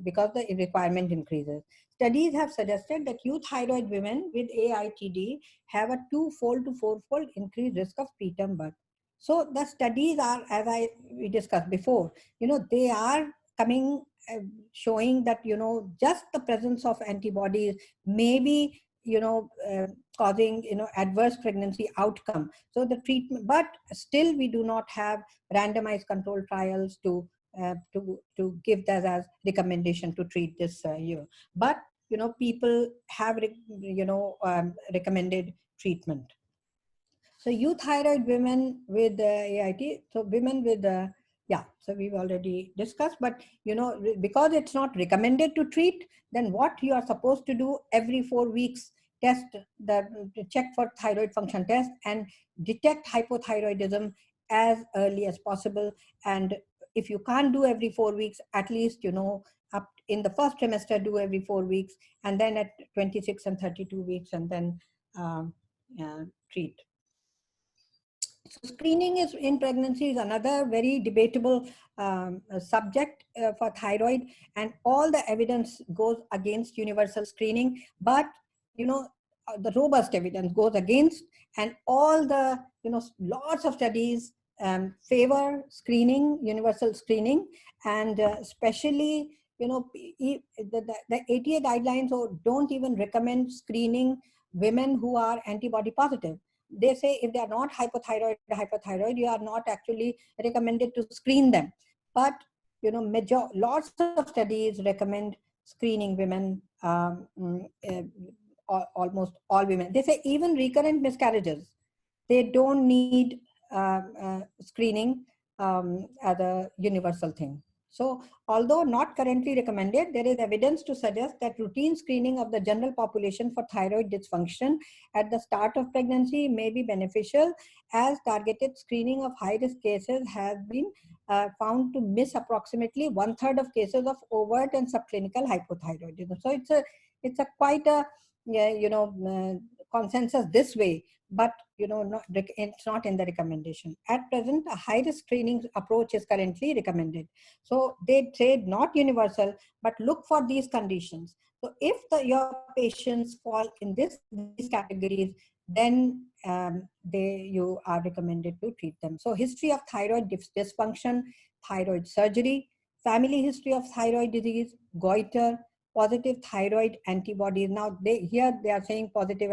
because the requirement increases. Studies have suggested that euthyroid women with AITD have a 2-fold to 4-fold increased risk of preterm birth. So the studies are, as we discussed before, they are coming, showing that, just the presence of antibodies may be, causing, adverse pregnancy outcome. So the treatment, but still we do not have randomized controlled trials to give that as recommendation to treat this year. But, people have, recommended treatment. So euthyroid women with AIT, so women with so we've already discussed, but because it's not recommended to treat, then what you are supposed to do every 4 weeks, check for thyroid function test and detect hypothyroidism as early as possible. And if you can't do every 4 weeks, at least, up in the first trimester, do every 4 weeks, and then at 26 and 32 weeks, and then treat. So screening in pregnancy is another very debatable subject for thyroid, and all the evidence goes against universal screening, but the robust evidence goes against, and all the lots of studies favor screening, universal screening, and especially the ATA guidelines don't even recommend screening women who are antibody positive. They say if they are not hypothyroid, you are not actually recommended to screen them. But lots of studies recommend screening women, almost all women. They say even recurrent miscarriages, they don't need screening as a universal thing. So although not currently recommended, there is evidence to suggest that routine screening of the general population for thyroid dysfunction at the start of pregnancy may be beneficial, as targeted screening of high-risk cases has been found to miss approximately 1/3 of cases of overt and subclinical hypothyroidism. So it's a quite a consensus this way, but it's not in the recommendation. At present, a high-risk screening approach is currently recommended. So they say not universal, but look for these conditions. So if your patients fall in these categories, then you are recommended to treat them. So history of thyroid dysfunction, thyroid surgery, family history of thyroid disease, goiter, positive thyroid antibodies. Now here they are saying positive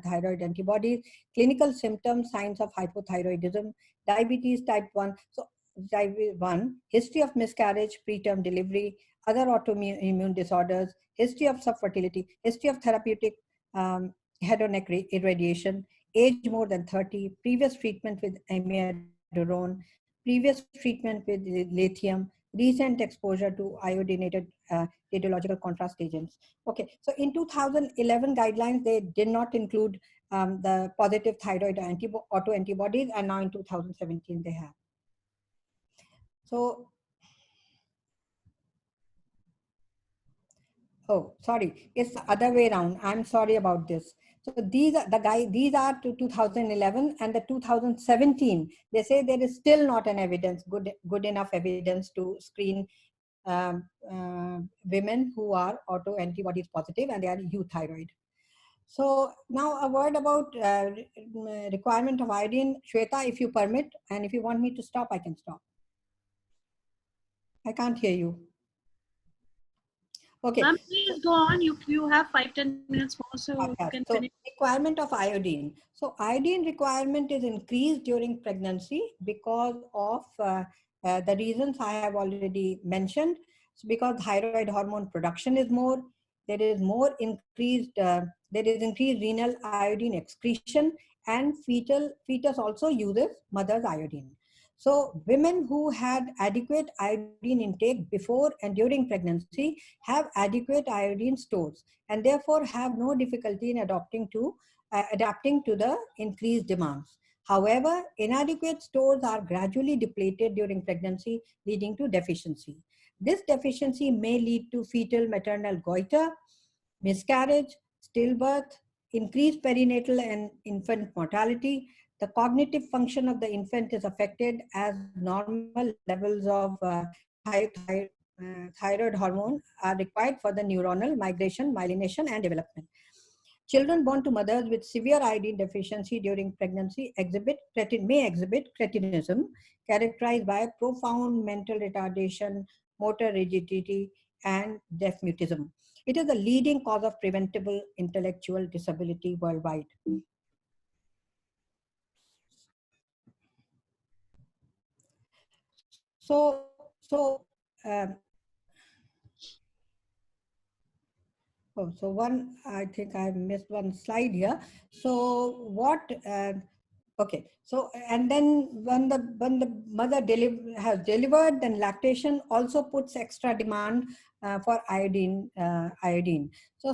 thyroid antibodies, clinical symptoms, signs of hypothyroidism, diabetes type 1. So type 1, history of miscarriage, preterm delivery, other autoimmune disorders, history of subfertility, history of therapeutic head or neck irradiation, age more than 30, previous treatment with amiodarone, previous treatment with lithium, recent exposure to iodinated radiological contrast agents. Okay, so in 2011 guidelines, they did not include the positive thyroid autoantibodies, and now in 2017 they have. So, oh, sorry, it's the other way around. I'm sorry about this. So these are these are to 2011 and the 2017. They say there is still not an evidence, good enough evidence to screen women who are autoantibodies positive and they are euthyroid. So now a word about requirement of iodine. Shweta, if you permit, and if you want me to stop, I can stop. I can't hear you. Okay. Ma'am, please go on. You have 5-10 minutes more, so you can finish. Requirement of iodine. So iodine requirement is increased during pregnancy because of the reasons I have already mentioned. So because thyroid hormone production is more, there is increased renal iodine excretion, and fetus also uses mother's iodine. So women who had adequate iodine intake before and during pregnancy have adequate iodine stores, and therefore have no difficulty in adapting to the increased demands. However, inadequate stores are gradually depleted during pregnancy, leading to deficiency. This deficiency may lead to fetal maternal goiter, miscarriage, stillbirth, increased perinatal and infant mortality. The cognitive function of the infant is affected as normal levels of thyroid hormone are required for the neuronal migration, myelination, and development. Children born to mothers with severe iodine deficiency during pregnancy may exhibit cretinism, characterized by profound mental retardation, motor rigidity, and deaf mutism. It is the leading cause of preventable intellectual disability worldwide. I think I missed one slide here. So what? Okay. So and then when the mother has delivered, then lactation also puts extra demand for iodine. So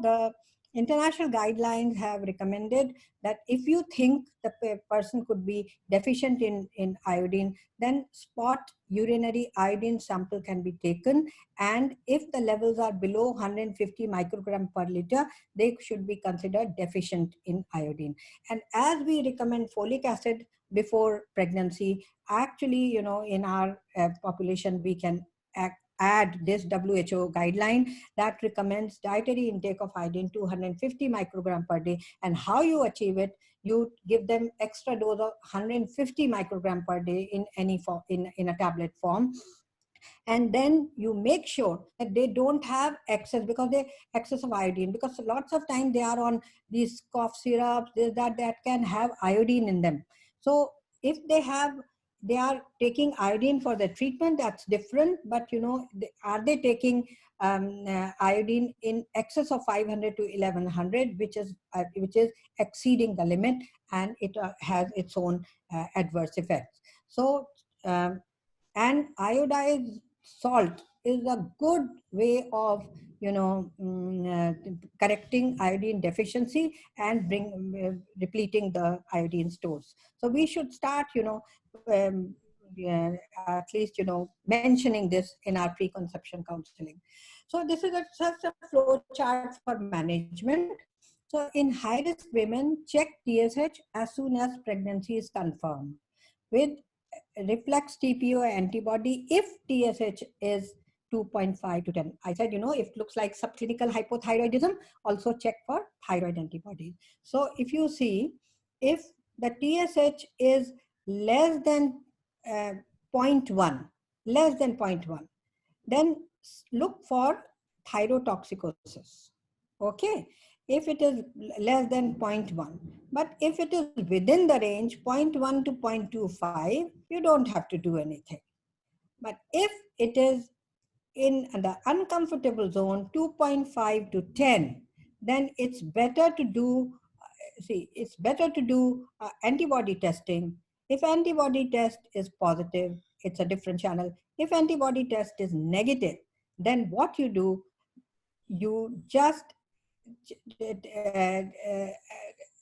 the international guidelines have recommended that if you think the person could be deficient in iodine, then spot urinary iodine sample can be taken, and if the levels are below 150 microgram per liter, they should be considered deficient in iodine. And as we recommend folic acid before pregnancy, actually, in our population, we can add this WHO guideline that recommends dietary intake of iodine 250 microgram per day. And how you achieve it, you give them extra dose of 150 microgram per day in any form, in a tablet form. And then you make sure that they don't have excess of iodine, because lots of time they are on these cough syrups, that can have iodine in them. So if they are taking iodine for the treatment, that's different. But are they taking iodine in excess of 500 to 1100, which is exceeding the limit, and it has its own adverse effects. So and iodized salt is a good way of correcting iodine deficiency and depleting the iodine stores. So we should start at least mentioning this in our preconception counseling. So this is just a flow chart for management. So in high risk women, check TSH as soon as pregnancy is confirmed with reflex TPO antibody. If TSH is 2.5 to 10. I said, if it looks like subclinical hypothyroidism, also check for thyroid antibodies. So if you see, if the TSH is less than 0.1, then look for thyrotoxicosis. Okay, if it is less than 0.1, but if it is within the range 0.1 to 0.25, you don't have to do anything. But if it is in the uncomfortable zone 2.5 to 10, then it's better to do antibody testing. If antibody test is positive, it's a different channel. If antibody test is negative, then what you do, you just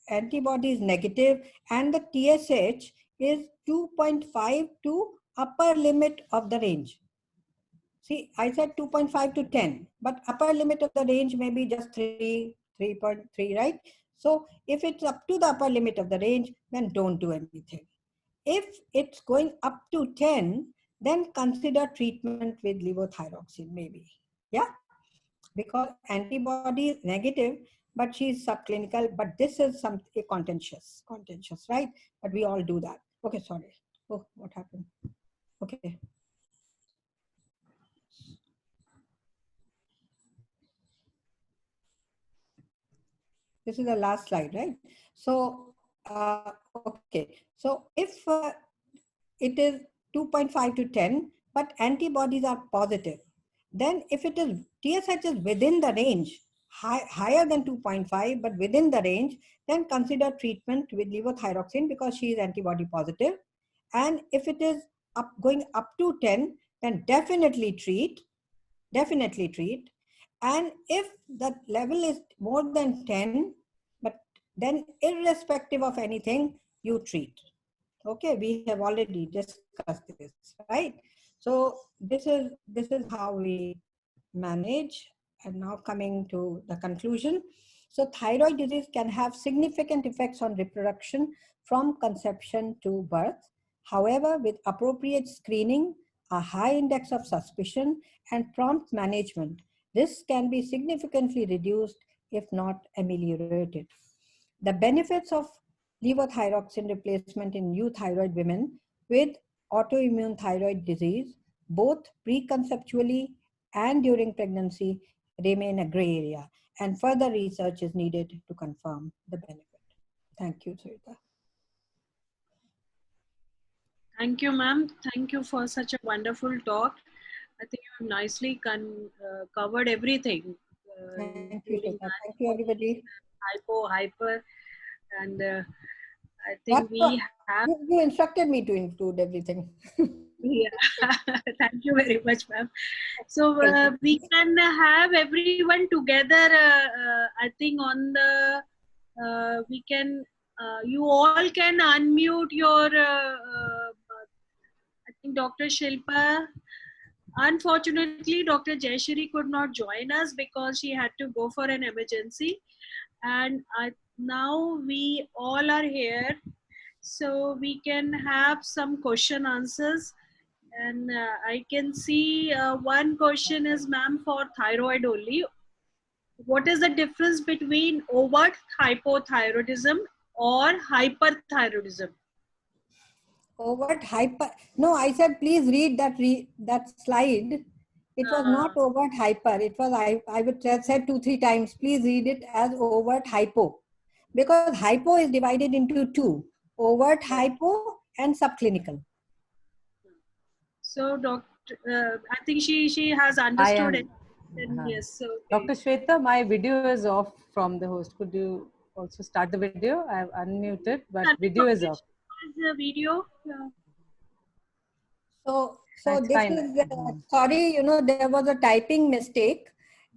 antibody is negative and the TSH is 2.5 to upper limit of the range. See, I said 2.5 to 10, but upper limit of the range may be just 3.3, right? So if it's up to the upper limit of the range, then don't do anything. If it's going up to 10, then consider treatment with levothyroxine maybe. Yeah, because antibody is negative, but she's subclinical, but this is something contentious, right? But we all do that. Okay, sorry. Oh, what happened? Okay. This is the last slide, right? So, okay. So if it is 2.5 to 10, but antibodies are positive, then if it is TSH is within the range, higher than 2.5, but within the range, then consider treatment with levothyroxine because she is antibody positive. And if it is going up to 10, then definitely treat. And if the level is more than 10, but then irrespective of anything, you treat. Okay, we have already discussed this, right? So this is how we manage. And now coming to the conclusion. So thyroid disease can have significant effects on reproduction from conception to birth. However, with appropriate screening, a high index of suspicion, and prompt management, this can be significantly reduced, if not ameliorated. The benefits of levothyroxine replacement in euthyroid women with autoimmune thyroid disease, both preconceptually and during pregnancy, remain a gray area, and further research is needed to confirm the benefit. Thank you, Sarita. Thank you, ma'am. Thank you for such a wonderful talk. I think you nicely covered everything. Thank you, Sarita. Thank you, everybody. Hyper, and I think we have. You instructed me to include everything. Yeah, thank you very much, ma'am. So we can have everyone together. I think on the we can. You all can unmute your. I think Dr. Shilpa. Unfortunately, Dr. Jayashri could not join us because she had to go for an emergency, and now we all are here, so we can have some question answers. And I can see one question is, ma'am, for thyroid only. What is the difference between overt hypothyroidism or hyperthyroidism? Overt hyper. No, I said please read that slide. It was not overt hyper. It was, I would have said 2-3 times, please read it as overt hypo. Because hypo is divided into two, overt hypo and subclinical. So, Doctor, I think she has understood it. Yes. So, okay. Dr. Shweta, my video is off from the host. Could you also start the video? I have unmuted, but video is off. The video. So this is, sorry, there was a typing mistake.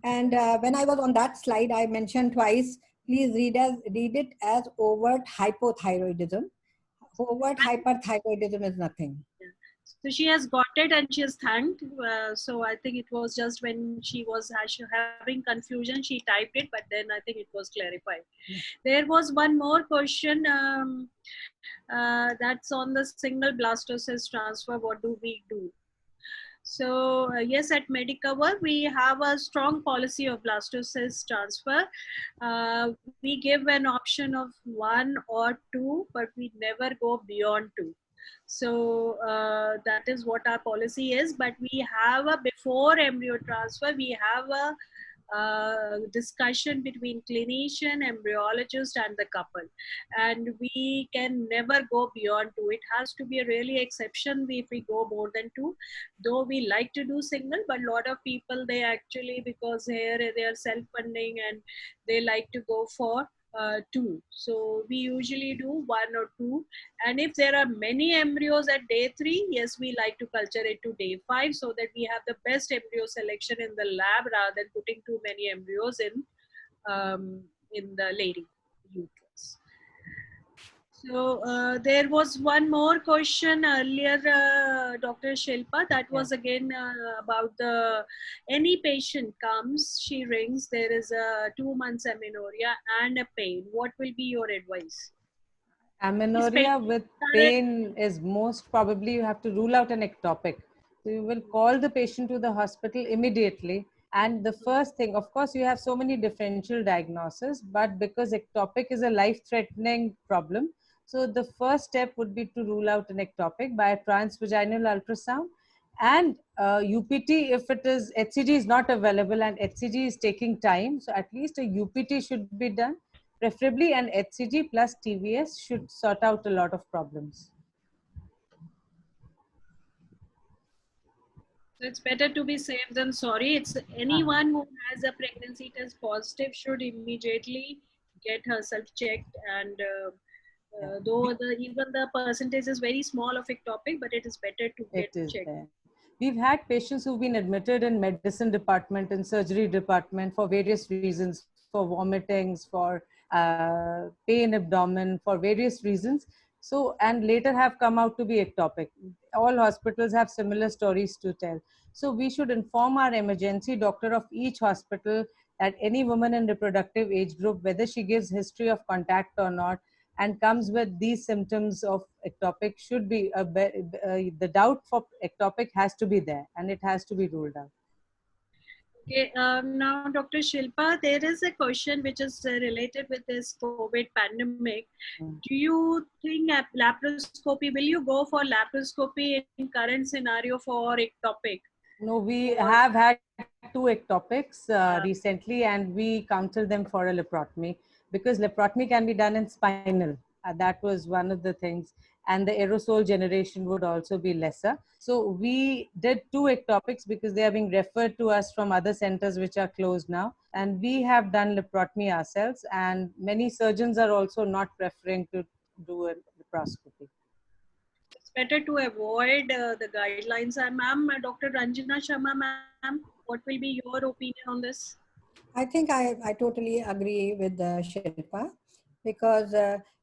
And when I was on that slide, I mentioned twice, please read it as overt hypothyroidism. Overt hyperthyroidism is nothing. So she has got it and she has thanked. So I think it was just when she was having confusion, she typed it, but then I think it was clarified. Yeah. There was one more question that's on the single blastocyst transfer. What do we do? So yes, at Medicover, we have a strong policy of blastocyst transfer. We give an option of 1 or 2, but we never go beyond 2. So that is what our policy is. But we have a before embryo transfer, we have a discussion between clinician, embryologist, and the couple, and we can never go beyond 2. It has to be a really exception if we go more than 2. Though we like to do single, but a lot of people, they actually, because here they are self-funding and they like to go for 2. So we usually do 1 or 2, and if there are many embryos at day 3, yes, we like to culture it to day 5, so that we have the best embryo selection in the lab rather than putting too many embryos in the lady uterus. So there was one more question earlier, Dr. Shilpa, that was again about any patient comes, she rings, there is a 2 months amenorrhea and a pain. What will be your advice? Amenorrhea with pain is most probably you have to rule out an ectopic. So you will call the patient to the hospital immediately. And the first thing, of course, you have so many differential diagnoses, but because ectopic is a life-threatening problem, so the first step would be to rule out an ectopic by a transvaginal ultrasound. And UPT, if it is, HCG is not available and HCG is taking time, so at least a UPT should be done. Preferably an HCG plus TVS should sort out a lot of problems. So it's better to be safe than sorry. It's anyone who has a pregnancy test positive should immediately get herself checked, and though even the percentage is very small of ectopic, but it is better to get checked. There. We've had patients who've been admitted in medicine department and surgery department for various reasons, for vomitings, for pain abdomen, for various reasons. So, and later have come out to be ectopic. All hospitals have similar stories to tell. So we should inform our emergency doctor of each hospital that any woman in reproductive age group, whether she gives history of contact or not, and comes with these symptoms of ectopic, should be the doubt for ectopic has to be there and it has to be ruled out. Okay, now Dr. Shilpa, there is a question which is related with this COVID pandemic. Do you think laparoscopy, will you go for laparoscopy in current scenario for ectopic? No, we have had 2 ectopics recently, and we counsel them for a laparotomy because laparotomy can be done in spinal. That was one of the things. And the aerosol generation would also be lesser. So we did 2 ectopics because they are being referred to us from other centers which are closed now. And we have done laparotomy ourselves, and many surgeons are also not preferring to do a laparoscopy. It's better to avoid the guidelines. Ma'am, Dr. Ranjana Sharma, ma'am, what will be your opinion on this? I think I totally agree with Shilpa, because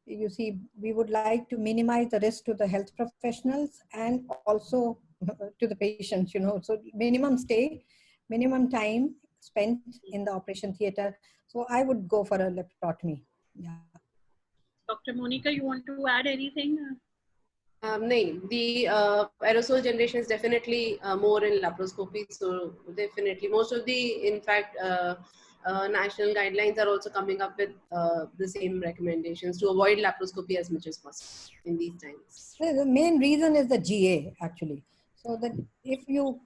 you see, we would like to minimize the risk to the health professionals and also to the patients, you know. So minimum stay, minimum time spent in the operation theater. So I would go for a laparotomy. Yeah. Dr. Monica, you want to add anything? The aerosol generation is definitely more in laparoscopy. So definitely most of the, in fact, national guidelines are also coming up with the same recommendations to avoid laparoscopy as much as possible in these times. The main reason is the GA actually. So that if you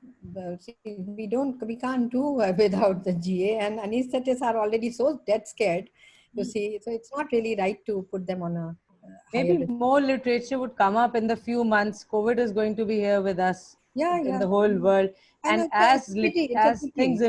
see, we can't do without the GA, and anesthetists are already so dead scared. You see, so it's not really right to put them on a maybe more literature would come up in the few months. COVID is going to be here with us in the whole world. And as things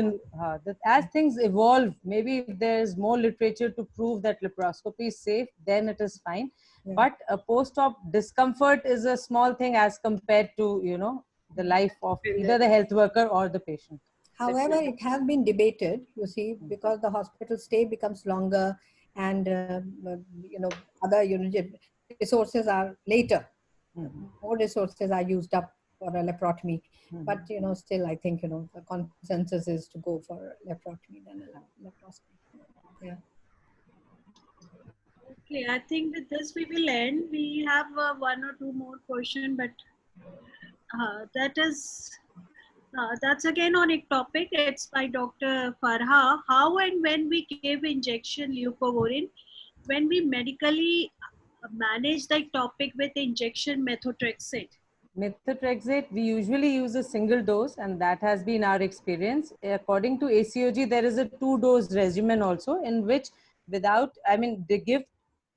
evolve, maybe if there's more literature to prove that laparoscopy is safe, then it is fine. Yeah. But a post-op discomfort is a small thing as compared to, you know, the life of either the health worker or the patient. However, it has been debated, you see, because the hospital stay becomes longer, and you know, other resources are later. More resources are used up for a laparotomy. But you know, still, I think, you know, the consensus is to go for laparotomy than a laparoscopy. Yeah. Okay, I think with this we will end. We have 1 or 2 more questions, but that is That's again on ectopic. It's by Dr. Farha. How and when we give injection leucovorin? When we medically manage the ectopic with injection methotrexate. Methotrexate, we usually use a single dose, and that has been our experience. According to ACOG, there is a 2-dose regimen also, in which they give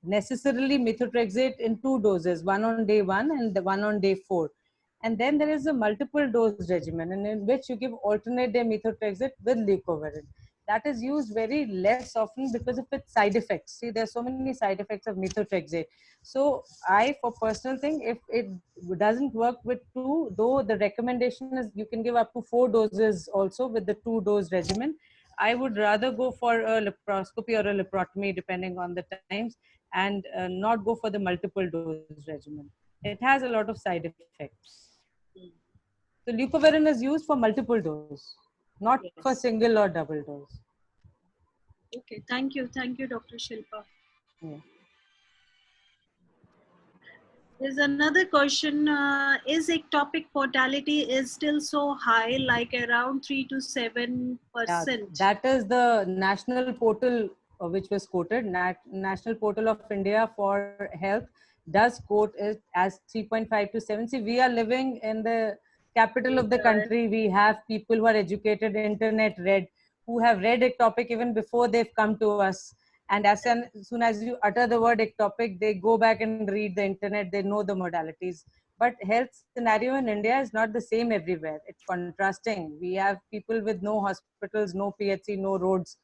necessarily methotrexate in 2 doses, one on day 1 and the one on day 4. And then there is a multiple dose regimen, and in which you give alternate day methotrexate with leucovorin. That is used very less often because of its side effects. See, there's so many side effects of methotrexate. So for personal thing, if it doesn't work with 2, though the recommendation is you can give up to 4 doses also with the 2-dose regimen, I would rather go for a laparoscopy or a laparotomy depending on the times, and not go for the multiple dose regimen. It has a lot of side effects. So leucovorin is used for multiple dose, not for Yes. single or double dose. Okay, thank you. Thank you, Dr. Shilpa. Yeah. There's another question. Is ectopic mortality is still so high, like around 3 to 7%? That is the national portal which was quoted. National Portal of India for Health does quote it as 3.5 to 7. See, we are living in the capital of the country. We have people who are educated, internet read, who have read ectopic even before they've come to us. And as soon as you utter the word ectopic, they go back and read the internet, they know the modalities. But health scenario in India is not the same everywhere. It's contrasting. We have people with no hospitals, no PHC, no roads.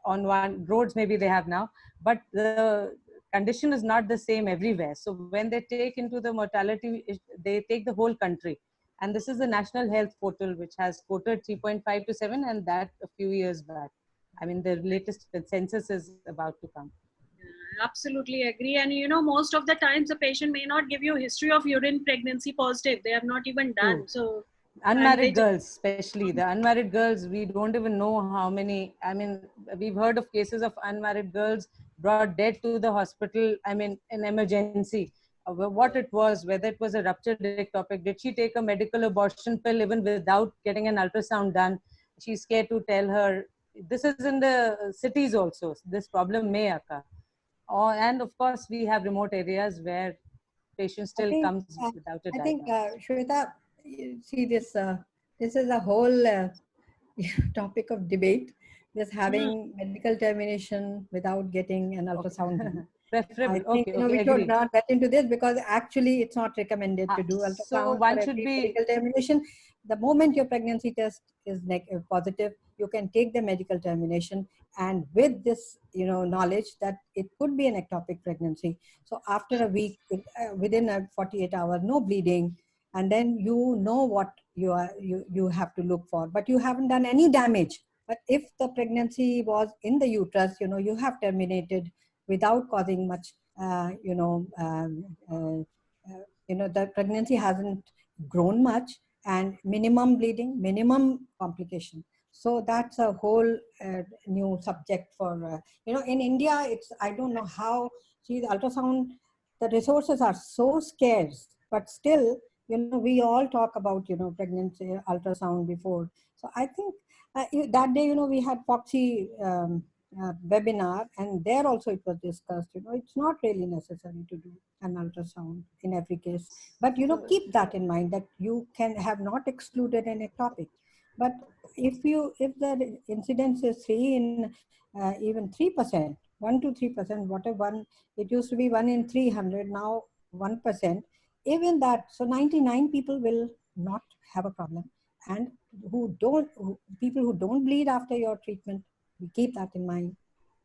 On one roads maybe they have now, but the condition is not the same everywhere. So when they take into the mortality, they take the whole country. And this is the National Health Portal, which has quoted 3.5 to 7, and that a few years back. I mean, the latest census is about to come. Absolutely agree. And most of the times the patient may not give you history of urine pregnancy positive. They have not even done. True. So Unmarried girls, especially the unmarried girls, we don't even know how many. I mean, we've heard of cases of unmarried girls brought dead to the hospital. I mean, in emergency. What it was, whether it was a ruptured ectopic, did she take a medical abortion pill even without getting an ultrasound done? She's scared to tell her. This is in the cities also. This problem may occur. And of course, we have remote areas where patient still comes without a diagnosis. I think, Shweta, you see this is a whole topic of debate. Just having medical termination without getting an ultrasound. done. Preferable. I think we should not get into this because actually it's not recommended to do ultrasound. So one should be medical termination. The moment your pregnancy test is positive, you can take the medical termination, and with this knowledge that it could be an ectopic pregnancy. So after a week, within 48 hours, no bleeding, and then you know what you have to look for, but you haven't done any damage. But if the pregnancy was in the uterus, you have terminated without causing much, the pregnancy hasn't grown much, and minimum bleeding, minimum complication. So that's a whole new subject for, in India, I don't know how, see, the ultrasound, the resources are so scarce, but still, we all talk about, pregnancy, ultrasound before. So I think that day, we had FOXI webinar, and there also it was discussed, it's not really necessary to do an ultrasound in every case. But, keep that in mind that you can have not excluded an ectopic. But if the incidence is 3 in even 3%, 1 to 3%, whatever, it used to be 1 in 300, now 1%, even that, so 99 people will not have a problem. And people who don't bleed after your treatment, we keep that in mind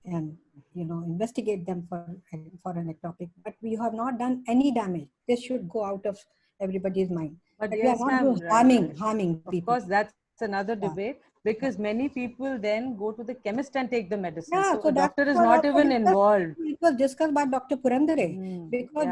and investigate them for an ectopic. But we have not done any damage. This should go out of everybody's mind. But we are not harming people. Of course, that's another debate, because many people then go to the chemist and take the medicine. Yeah, so the doctor is not even involved. It was discussed by Dr. Purandare, because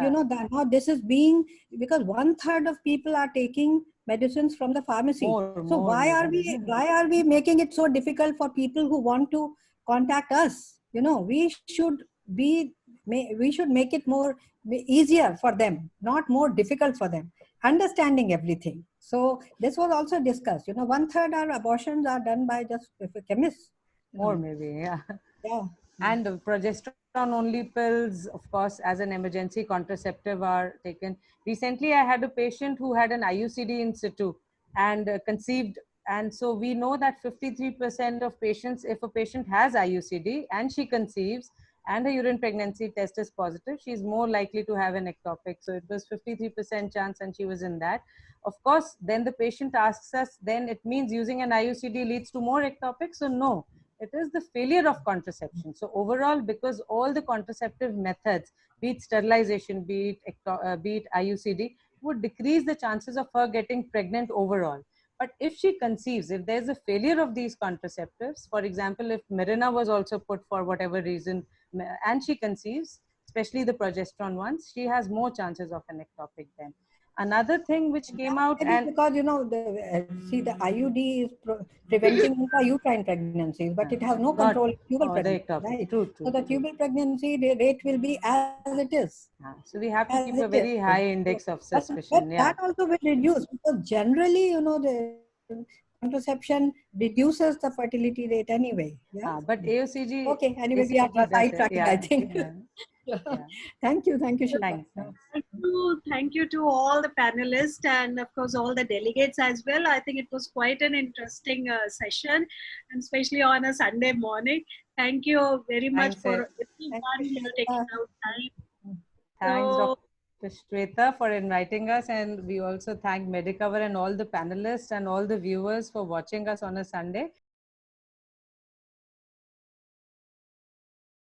now this is being, because 1/3 of people are taking medicines from the pharmacy. Why are we making it so difficult for people who want to contact us? We should make it more easier for them, not more difficult for them. Understanding everything. So this was also discussed. You know, 1/3 our abortions are done by just chemists. More maybe, yeah. Yeah. And progesterone only pills, of course, as an emergency contraceptive are taken. Recently, I had a patient who had an IUCD in situ and conceived. And so we know that 53% of patients, if a patient has IUCD and she conceives and her urine pregnancy test is positive, she's more likely to have an ectopic. So it was 53% chance and she was in that. Of course, then the patient asks us, then it means using an IUCD leads to more ectopic. So no, it is the failure of contraception. So overall, because all the contraceptive methods, be it sterilization, be it IUCD, would decrease the chances of her getting pregnant overall. But if she conceives, if there's a failure of these contraceptives, for example, if Mirena was also put for whatever reason, and she conceives, especially the progesterone ones, she has more chances of an ectopic then. Another thing which came out, and because you know, see, the IUD is preventing intrauterine pregnancies, but it has no control of tubal pregnancy, right? True, so the tubal pregnancy rate will be as it is. So we have to As keep a it very is. high index of But suspicion. Yeah. that also will reduce, because generally, you know, the contraception reduces the fertility rate anyway. Yeah. But AOCG. Okay. Anyway, we are ACG does it. sidetracking, Yeah. I think. Yeah. Thank you, Shilpa. Thanks. Thank you to all the panelists and of course all the delegates as well. I think it was quite an interesting session, and especially on a Sunday morning. Thank you very much Thanks, for Thank everyone you, taking Shilpa. out time. Thanks, So, Dr. Shweta, for inviting us, and we also thank Medicover and all the panelists and all the viewers for watching us on a Sunday.